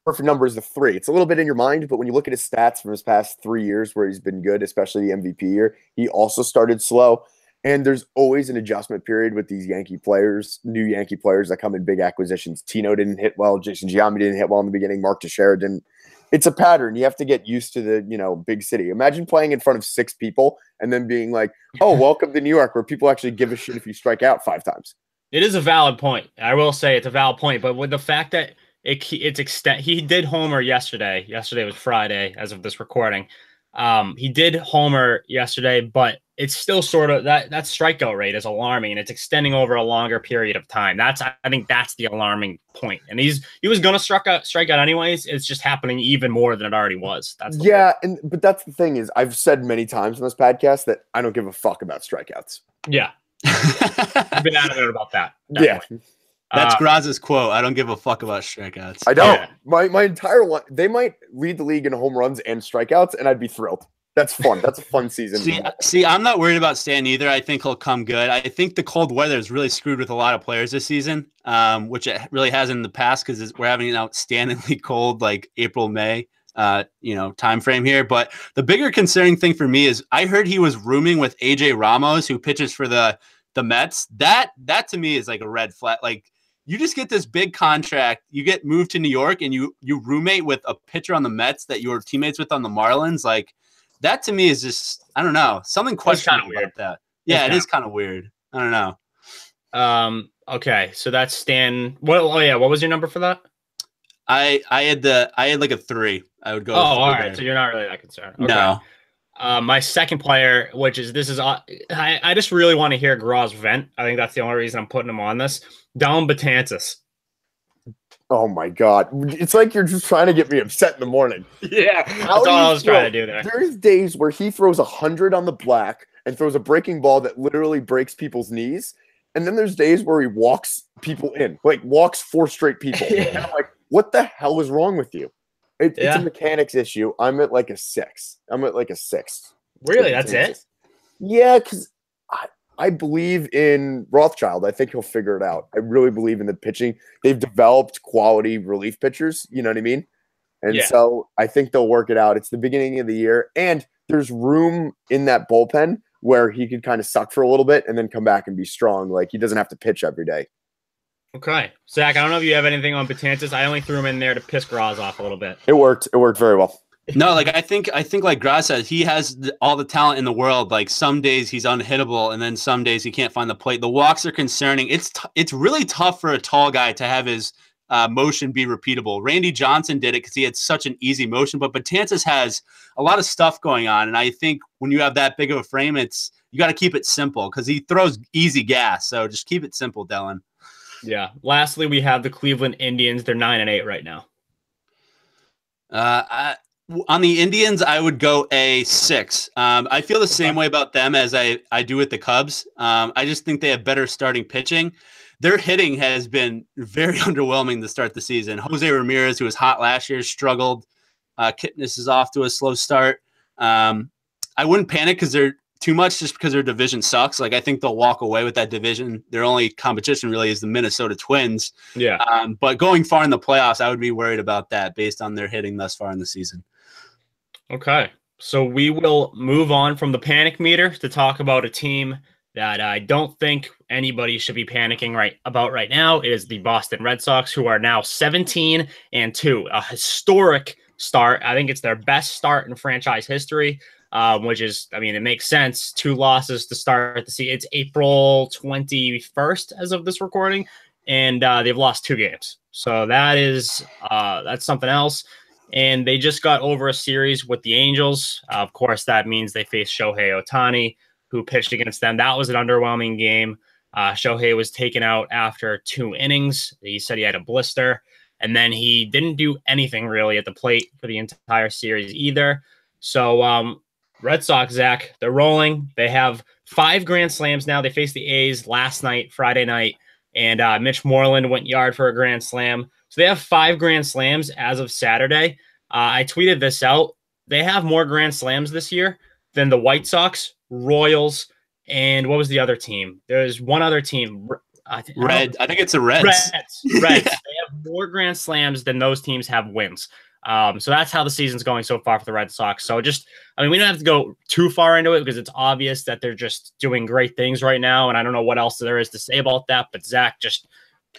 perfect number is the 3. It's a little bit in your mind, but when you look at his stats from his past 3 years where he's been good, especially the MVP year, he also started slow. And there's always an adjustment period with these Yankee players, new Yankee players that come in big acquisitions. Tino didn't hit well. Jason Giambi didn't hit well in the beginning. Mark Teixeira didn't. It's a pattern. You have to get used to the, big city. Imagine playing in front of 6 people and then being like, oh, welcome to New York, where people actually give a shit if you strike out 5 times. It is a valid point. I will say it's a valid point, but with the fact that he did homer yesterday. Yesterday was Friday as of this recording. He did homer yesterday, but it's still sort of that strikeout rate is alarming, and it's extending over a longer period of time. I think that's the alarming point. And he was going to strike out anyways. It's just happening even more than it already was. But that's the thing is I've said many times on this podcast that I don't give a fuck about strikeouts. Yeah. I've been adamant about that. Definitely. Yeah. That's Graz's quote. I don't give a fuck about strikeouts. I don't. Yeah. My entire life, they might lead the league in home runs and strikeouts, and I'd be thrilled. That's fun. That's a fun season. See, I'm not worried about Stan either. I think he'll come good. I think the cold weather has really screwed with a lot of players this season, which it really has in the past because we're having an outstandingly cold like April, May, time frame here. But the bigger concerning thing for me is I heard he was rooming with AJ Ramos, who pitches for the Mets. That to me is like a red flag. Like you just get this big contract, you get moved to New York, and you roommate with a pitcher on the Mets that you were teammates with on the Marlins. Like that to me is just, I don't know, something questionable about that. Yeah, it is kind of weird. I don't know. Okay, so that's Stan. What was your number for that? I had like a 3. I would go. Oh, all right. So you're not really that concerned. Okay. No. My second player, I just really want to hear Graz vent. I think that's the only reason I'm putting him on this. Dom Betances. Oh my God. It's like you're just trying to get me upset in the morning. Yeah, that's How all do I you was trying to throw? do there. There's days where he throws 100 on the black and throws a breaking ball that literally breaks people's knees. And then there's days where he walks people in, like walks 4 straight people. And I'm like, what the hell is wrong with you? It's a Yeah. mechanics issue. I'm at like a 6. I'm at like a 6. Really? That's it? Yeah, because I believe in Rothschild. I think he'll figure it out. I really believe in the pitching. They've developed quality relief pitchers. You know what I mean? And Yeah. so I think they'll work it out. It's the beginning of the year, and there's room in that bullpen where he could kind of suck for a little bit and then come back and be strong. Like he doesn't have to pitch every day. Okay. Zach, I don't know if you have anything on Betances. I only threw him in there to piss Graz off a little bit. It worked. It worked very well. No, like I think like Graz said, he has all the talent in the world. Like some days he's unhittable, and then some days he can't find the plate. The walks are concerning. It's really tough for a tall guy to have his motion be repeatable. Randy Johnson did it because he had such an easy motion, but Betances has a lot of stuff going on, and I think when you have that big of a frame, you got to keep it simple because he throws easy gas. So just keep it simple, Dylan. Yeah. Lastly, we have the Cleveland Indians. They're 9-8 right now. On the Indians, I would go a 6. I feel the same way about them as I do with the Cubs. I just think they have better starting pitching. Their hitting has been very underwhelming to start the season. Jose Ramirez, who was hot last year, struggled. Kipnis is off to a slow start. I wouldn't panic because they're too much just because their division sucks. Like I think they'll walk away with that division. Their only competition really is the Minnesota Twins. Yeah. But going far in the playoffs, I would be worried about that based on their hitting thus far in the season. Okay. So we will move on from the panic meter to talk about a team that I don't think anybody should be panicking right now. It is the Boston Red Sox, who are now 17-2, a historic start. I think it's their best start in franchise history, which is, I mean, it makes sense. 2 losses to start the season. It's April 21st as of this recording, and they've lost 2 games. So that's something else. And they just got over a series with the Angels. Of course, that means they faced Shohei Ohtani, who pitched against them. That was an underwhelming game. Shohei was taken out after 2 innings. He said he had a blister, and then he didn't do anything really at the plate for the entire series either. So Red Sox, Zach, they're rolling. They have 5 grand slams now. They faced the A's last night, Friday night, and Mitch Moreland went yard for a grand slam. So they have 5 grand slams as of Saturday. I tweeted this out. They have more grand slams this year than the White Sox, Royals, and what was the other team? There's one other team. I think it's the Reds. Reds. They have more grand slams than those teams have wins. So that's how the season's going so far for the Red Sox. So we don't have to go too far into it because it's obvious that they're just doing great things right now. And I don't know what else there is to say about that. But Zach,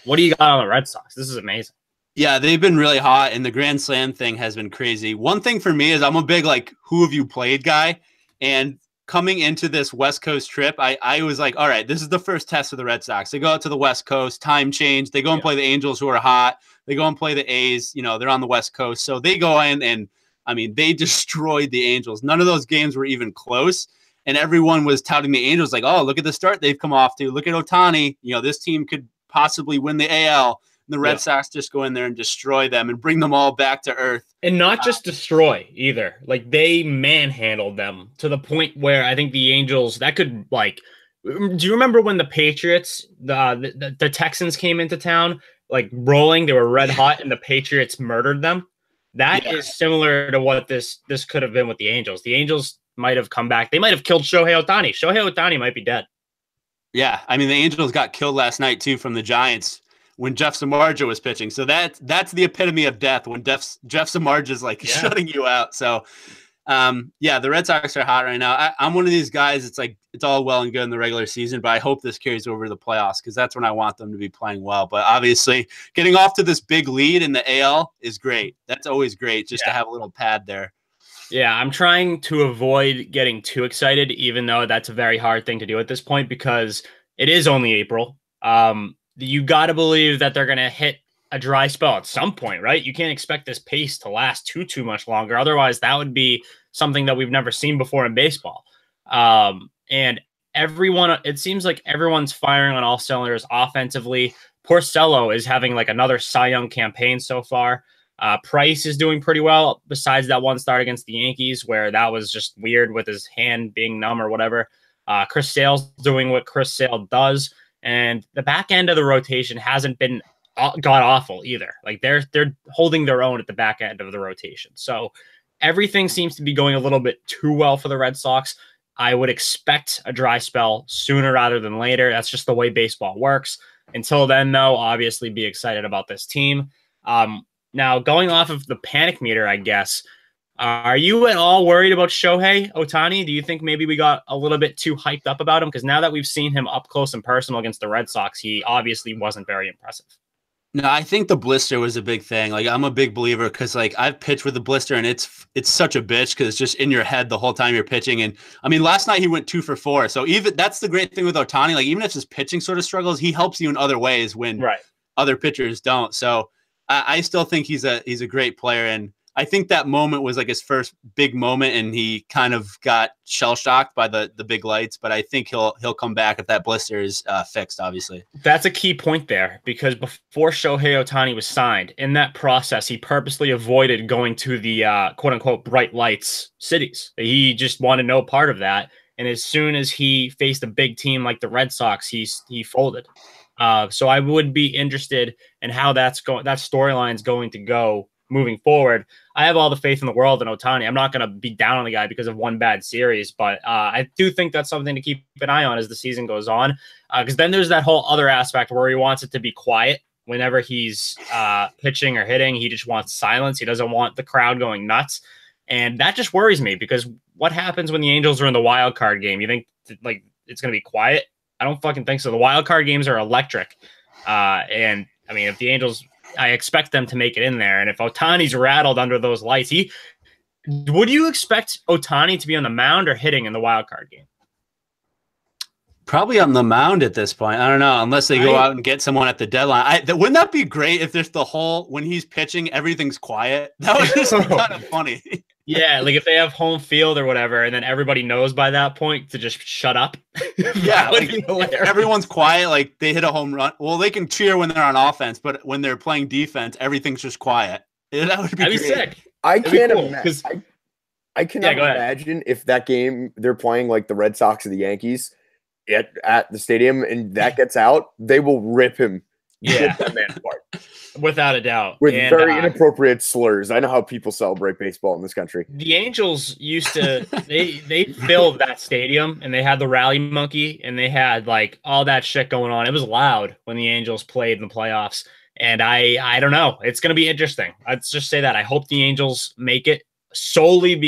what do you got on the Red Sox? This is amazing. Yeah, they've been really hot, and the Grand Slam thing has been crazy. One thing for me is I'm a big, who have you played guy? And coming into this West Coast trip, I was like, all right, this is the first test of the Red Sox. They go out to the West Coast, time change. They go and play the Angels, who are hot. They go and play the A's. They're on the West Coast. So they go in, and, I mean, they destroyed the Angels. None of those games were even close. And everyone was touting the Angels like, oh, look at the start they've come off to. Look at Ohtani. This team could possibly win the AL. And the Red Sox just go in there and destroy them and bring them all back to earth. And not just destroy either. They manhandled them to the point where I think the Angels, that could, do you remember when the Patriots, the Texans came into town, rolling, they were red hot, and the Patriots murdered them? That is similar to what this could have been with the Angels. The Angels might have come back. They might have killed Shohei Ohtani. Shohei Ohtani might be dead. Yeah, I mean, the Angels got killed last night, too, from the Giants when Jeff Samardzija was pitching. So that's the epitome of death, when Jeff Samardzija is shutting you out. So, the Red Sox are hot right now. I'm one of these guys. It's all well and good in the regular season, but I hope this carries over to the playoffs because that's when I want them to be playing well. But obviously, getting off to this big lead in the AL is great. That's always great just to have a little pad there. Yeah, I'm trying to avoid getting too excited, even though that's a very hard thing to do at this point because it is only April. You got to believe that they're going to hit a dry spell at some point, right? You can't expect this pace to last too much longer. Otherwise, that would be something that we've never seen before in baseball. And it seems like everyone's firing on all cylinders offensively. Porcello is having like another Cy Young campaign so far. Price is doing pretty well besides that one start against the Yankees where that was just weird with his hand being numb or whatever. Chris Sale's doing what Chris Sale does, and the back end of the rotation hasn't been god awful either. Like they're holding their own at the back end of the rotation. So everything seems to be going a little bit too well for the Red Sox. I would expect a dry spell sooner rather than later. That's just the way baseball works. Until then, though, obviously be excited about this team. Now, going off of the panic meter, I guess, are you at all worried about Shohei Ohtani? Do you think maybe we got a little bit too hyped up about him? Because now that we've seen him up close and personal against the Red Sox, he obviously wasn't very impressive. No, I think the blister was a big thing. Like, I'm a big believer because, like, I've pitched with a blister, and it's such a bitch because it's just in your head the whole time you're pitching. And I mean, last night he went 2 for 4. So even that's the great thing with Ohtani. Like, even if his pitching sort of struggles, he helps you in other ways when other pitchers don't. So I still think he's a great player, and I think that moment was like his first big moment, and he kind of got shell shocked by the big lights. But I think he'll come back if that blister is fixed. Obviously, that's a key point there because before Shohei Ohtani was signed, in that process, he purposely avoided going to the quote unquote bright lights cities. He just wanted no part of that. And as soon as he faced a big team like the Red Sox, he folded. So I would be interested in how that storyline's going to go moving forward. I have all the faith in the world in Ohtani. I'm not going to be down on the guy because of one bad series, but I do think that's something to keep an eye on as the season goes on. Because then there's that whole other aspect where he wants it to be quiet whenever he's pitching or hitting. He just wants silence. He doesn't want the crowd going nuts. And that just worries me because what happens when the Angels are in the wild card game? You think like it's going to be quiet? I don't fucking think so. The wild card games are electric. And I mean, if the Angels, I expect them to make it in there. And if Ohtani's rattled under those lights, would you expect Ohtani to be on the mound or hitting in the wild card game? Probably on the mound at this point. I don't know, unless they go out and get someone at the deadline. Wouldn't that be great if there's the whole, when he's pitching, everything's quiet? That would just be kind of funny. Yeah, like if they have home field or whatever, and then everybody knows by that point to just shut up. Yeah, like everyone's quiet, like they hit a home run. Well, they can cheer when they're on offense, but when they're playing defense, everything's just quiet. That would be sick. I can't imagine. I cannot imagine if that game they're playing like the Red Sox or the Yankees at the stadium and that gets out, they will rip him. Yeah, that man apart. Without a doubt. With very inappropriate slurs. I know how people celebrate baseball in this country. The Angels used to they filled that stadium and they had the rally monkey and they had like all that shit going on. It was loud when the Angels played in the playoffs. And I don't know. It's gonna be interesting. Let's just say that. I hope the Angels make it solely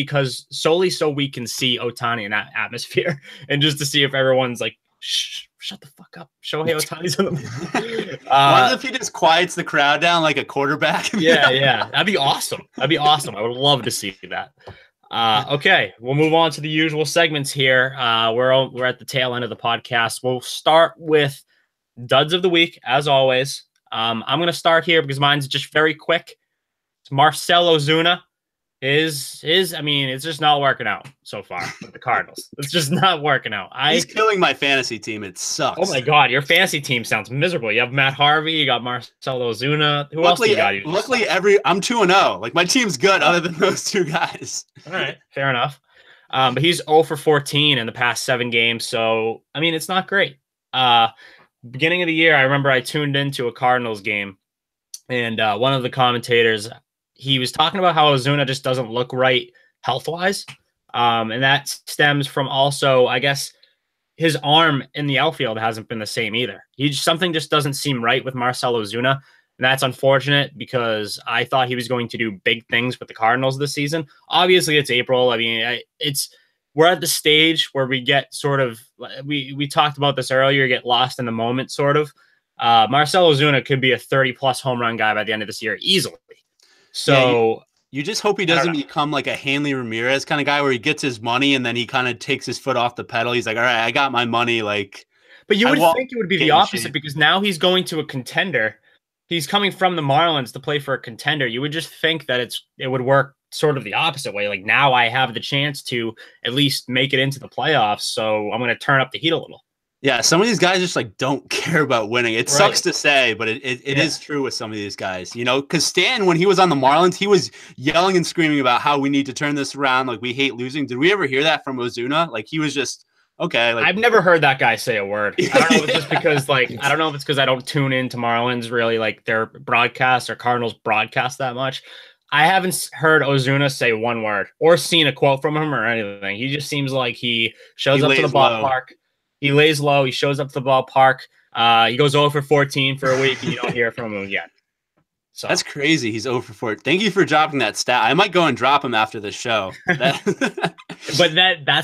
so we can see Ohtani in that atmosphere and just to see if everyone's like shut the fuck up. Shohei Ohtani's on the what if he just quiets the crowd down like a quarterback? Yeah. That'd be awesome. I would love to see that. Okay, we'll move on to the usual segments here. We're at the tail end of the podcast. We'll start with duds of the week, as always. I'm going to start here because mine's just very quick. It's Marcell Ozuna. It's just not working out so far with the Cardinals. It's just not working out. He's killing my fantasy team. It sucks. Oh my God, your fantasy team sounds miserable. You have Matt Harvey, you got Marcell Ozuna. Who else do you got? Luckily, I'm 2-0. Like my team's good, other than those two guys. All right, fair enough. But he's 0 for 14 in the past 7 games. So I mean, it's not great. Beginning of the year, I remember I tuned into a Cardinals game, and one of the commentators, he was talking about how Ozuna just doesn't look right health-wise. And that stems from also, I guess, his arm in the outfield hasn't been the same either. Something just doesn't seem right with Marcell Ozuna. And that's unfortunate because I thought he was going to do big things with the Cardinals this season. Obviously, it's April. I mean, we're at the stage where we get sort of, we talked about this earlier, get lost in the moment, sort of. Marcell Ozuna could be a 30-plus home run guy by the end of this year, easily. So you just hope he doesn't become like a Hanley Ramirez kind of guy where he gets his money and then he kind of takes his foot off the pedal. He's like, all right, I got my money. Like, but you would think it would be the opposite because now he's going to a contender. He's coming from the Marlins to play for a contender. You would just think that it would work sort of the opposite way. Like now I have the chance to at least make it into the playoffs. So I'm going to turn up the heat a little. Yeah, some of these guys just like don't care about winning. It sucks to say, but it is true with some of these guys, you know, because Stan, when he was on the Marlins, he was yelling and screaming about how we need to turn this around. Like, we hate losing. Did we ever hear that from Ozuna? Like, he was just, okay. Like, I've never heard that guy say a word. I don't know if it's just because, like, I don't know if it's because I don't tune into Marlins really, like, their broadcast or Cardinals broadcast that much. I haven't heard Ozuna say one word or seen a quote from him or anything. He just seems like he shows up to the ballpark. He lays low. He shows up to the ballpark. He goes 0 for 14 for a week, and you don't hear from him again. So that's crazy. He's 0 for 4. Thank you for dropping that stat. I might go and drop him after the show. But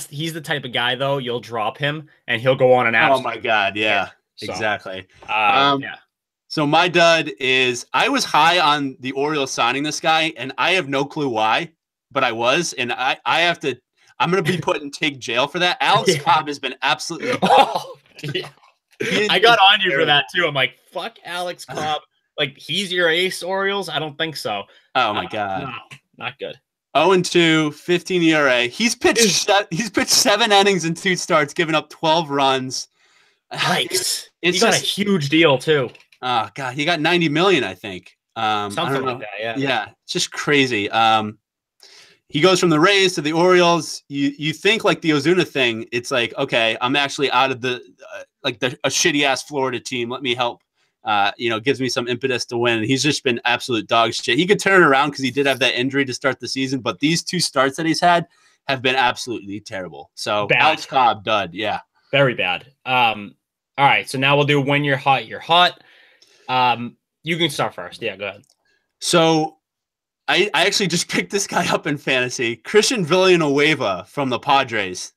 he's the type of guy, though. You'll drop him, and he'll go on an absolute. Oh my God! Yeah, so, exactly. Yeah. So my dud is I was high on the Orioles signing this guy, and I have no clue why, but I was, and I'm going to be put in take jail for that. Alex Cobb has been absolutely. Oh, yeah. I got on you for that too. I'm like, fuck Alex Cobb. Like, he's your ace, Orioles? I don't think so. Oh my God. No, not good. 0-2, 15 ERA. He's pitched 7 innings and 2 starts, giving up 12 runs. Yikes. He got a huge deal too. Oh God, he got $90 million, I think. Something like that, yeah. Yeah, it's just crazy. He goes from the Rays to the Orioles. You think like the Ozuna thing, it's like, okay, I'm actually out of the a shitty ass Florida team. Let me help. Gives me some impetus to win. And he's just been absolute dog shit. He could turn it around because he did have that injury to start the season, but these 2 starts that he's had have been absolutely terrible. So bad. Alex Cobb, dud, yeah, very bad. All right, so now we'll do when you're hot, you're hot. You can start first. Yeah, go ahead. So I actually just picked this guy up in fantasy. Christian Villanueva from the Padres.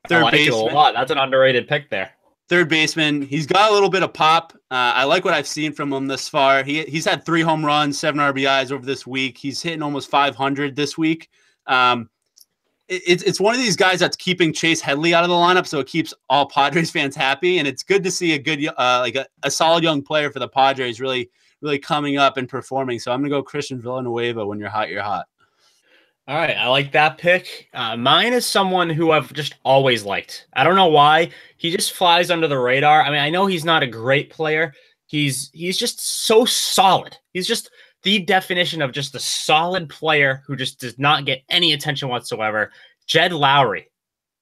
Third baseman. A lot. That's an underrated pick there. Third baseman. He's got a little bit of pop. I like what I've seen from him this far. He's had 3 home runs, 7 RBIs over this week. He's hitting almost 500 this week. It's one of these guys that's keeping Chase Headley out of the lineup, so it keeps all Padres fans happy. And it's good to see a good, a solid young player for the Padres really coming up and performing. So I'm going to go Christian Villanueva. When you're hot, you're hot. All right. I like that pick. Mine is someone who I've just always liked. I don't know why. He just flies under the radar. I mean, I know he's not a great player. He's just so solid. He's just the definition of just a solid player who just does not get any attention whatsoever. Jed Lowry.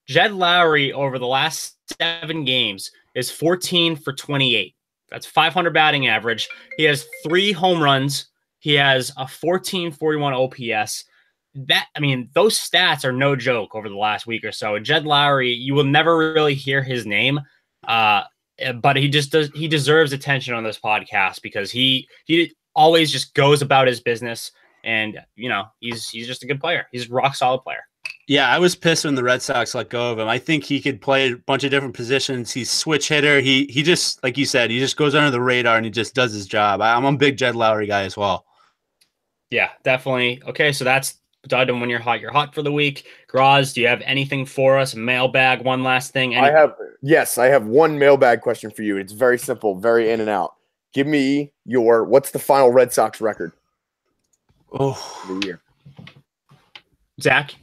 Jed Lowry over the last 7 games is 14 for 28. That's 500 batting average. He has 3 home runs. He has a 1441 OPS. Those stats are no joke over the last week or so. Jed Lowry, you will never really hear his name, but he deserves attention on this podcast because he always just goes about his business, and he's just a good player. He's a rock solid player. Yeah, I was pissed when the Red Sox let go of him. I think he could play a bunch of different positions. He's switch hitter. He just, like you said, he just goes under the radar and he just does his job. I'm a big Jed Lowry guy as well. Yeah, definitely. Okay, so that's done. When you're hot for the week. Graz, do you have anything for us? Mailbag, one last thing. I have one mailbag question for you. It's very simple, very in and out. Give me what's the final Red Sox record? The year. Zach?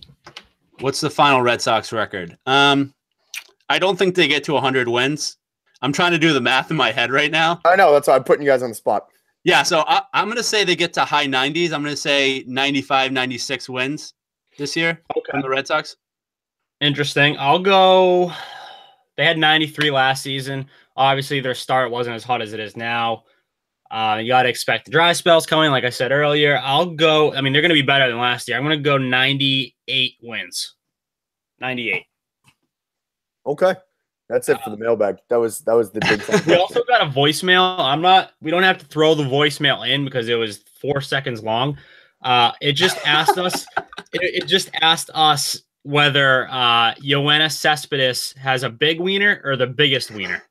What's the final Red Sox record? I don't think they get to 100 wins. I'm trying to do the math in my head right now. I know. That's why I'm putting you guys on the spot. Yeah, so I'm going to say they get to high 90s. I'm going to say 95, 96 wins this year from the Red Sox. Interesting. I'll go – they had 93 last season. Obviously, their start wasn't as hot as it is now. You got to expect the dry spells coming, like I said earlier. I'll go – they're going to be better than last year. I'm going to go 98 wins. 98. Okay. That's it for the mailbag. That was the big thing. We also got a voicemail. We don't have to throw the voicemail in because it was 4 seconds long. It just asked us whether Yoenis Cespedes has a big wiener or the biggest wiener.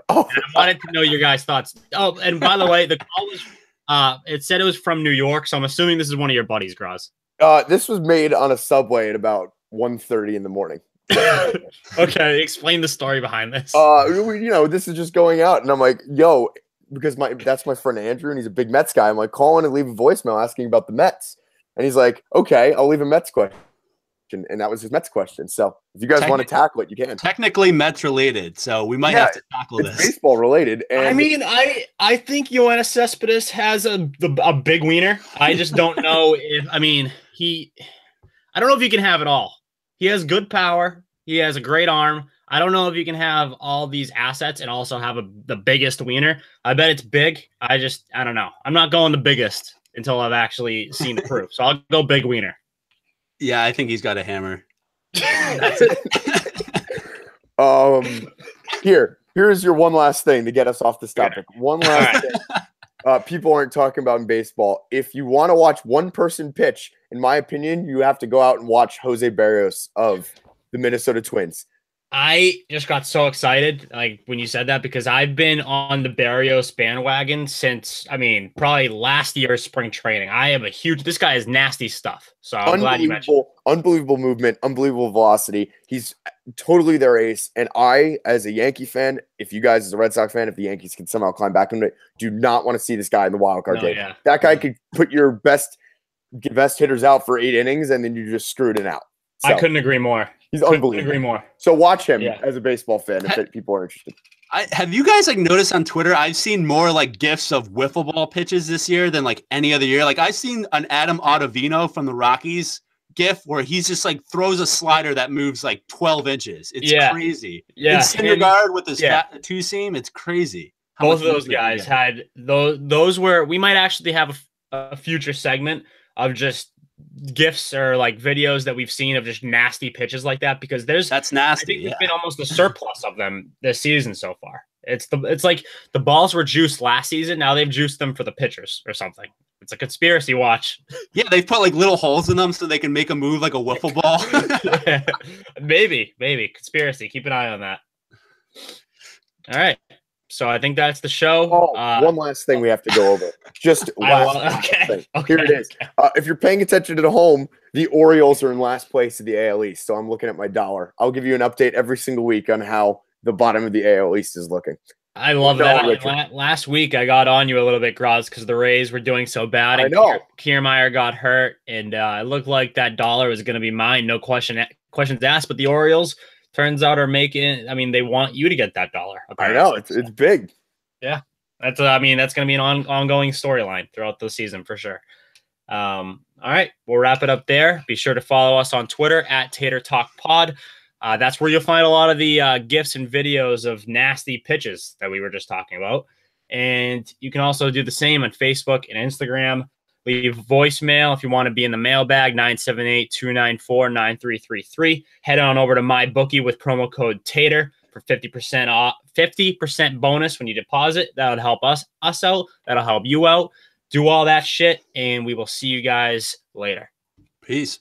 Oh, and I wanted to know your guys' thoughts. Oh, and by the way, the call was it said it was from New York, so I'm assuming this is one of your buddies, Graz. This was made on a subway at about 1:30 in the morning. Okay, explain the story behind this. This is just going out, and I'm like, yo, because that's my friend Andrew, and he's a big Mets guy. I'm like, call in and leave a voicemail asking about the Mets, and he's like, okay, I'll leave a Mets question. and that was his Mets question. So if you guys want to tackle it, you can. Technically Mets related, so we might have to tackle this. It's baseball related. And I mean, I think Yoenis Cespedes has a big wiener. I just don't know if I don't know if you can have it all. He has good power. He has a great arm. I don't know if you can have all these assets and also have the biggest wiener. I bet it's big. I don't know. I'm not going the biggest until I've actually seen the proof. So I'll go big wiener. Yeah, I think he's got a hammer. That's it. Here's your one last thing to get us off this topic. One last thing. People aren't talking about in baseball. If you want to watch one person pitch, in my opinion, you have to go out and watch Jose Barrios of the Minnesota Twins. I just got so excited like when you said that because I've been on the Barrios bandwagon since, probably last year's spring training. This guy is nasty stuff. So I'm glad you mentioned it. Unbelievable movement, unbelievable velocity. He's totally their ace. And I, as a Yankee fan, if you guys as a Red Sox fan, if the Yankees can somehow climb back into it, do not want to see this guy in the wild card game. Yeah. That guy could put your best hitters out for 8 innings and then you just screwed it out. So, I couldn't agree more. He's unbelievable. Agree more. So watch him as a baseball fan if people are interested. Have you guys noticed on Twitter? I've seen more GIFs of wiffle ball pitches this year than any other year. I've seen an Adam Ottavino from the Rockies GIF where he's just throws a slider that moves 12 inches. It's crazy. Yeah, and Syndergaard with his two seam. It's crazy. Both of those guys had those where we might actually have a future segment of just GIFs or videos that we've seen of just nasty pitches like that because that's nasty. I think there's been almost a surplus of them this season so far. It's like the balls were juiced last season. Now they've juiced them for the pitchers or something. It's a conspiracy watch. Yeah, they've put little holes in them so they can make a move like a wiffle ball. Maybe conspiracy. Keep an eye on that. All right. So I think that's the show. One last thing we have to go over. Just last thing. Here it is. If you're paying attention at home, the Orioles are in last place of the AL East. So I'm looking at my dollar. I'll give you an update every single week on how the bottom of the AL East is looking. I love that. Last week I got on you a little bit, Graz, because the Rays were doing so bad. And I know. Kiermaier got hurt, and it looked like that dollar was going to be mine. No questions asked. But the Orioles, turns out, are making. They want you to get that dollar. Apparently. I know it's big. Yeah, that's going to be an ongoing storyline throughout the season for sure. All right, we'll wrap it up there. Be sure to follow us on Twitter at Tater Talk Pod. That's where you'll find a lot of the GIFs and videos of nasty pitches that we were just talking about. And you can also do the same on Facebook and Instagram. Leave voicemail if you want to be in the mailbag, 978-294-9333. Head on over to MyBookie with promo code TATER for 50% off, 50% bonus when you deposit. That would help us out. That'll help you out. Do all that shit, and we will see you guys later. Peace.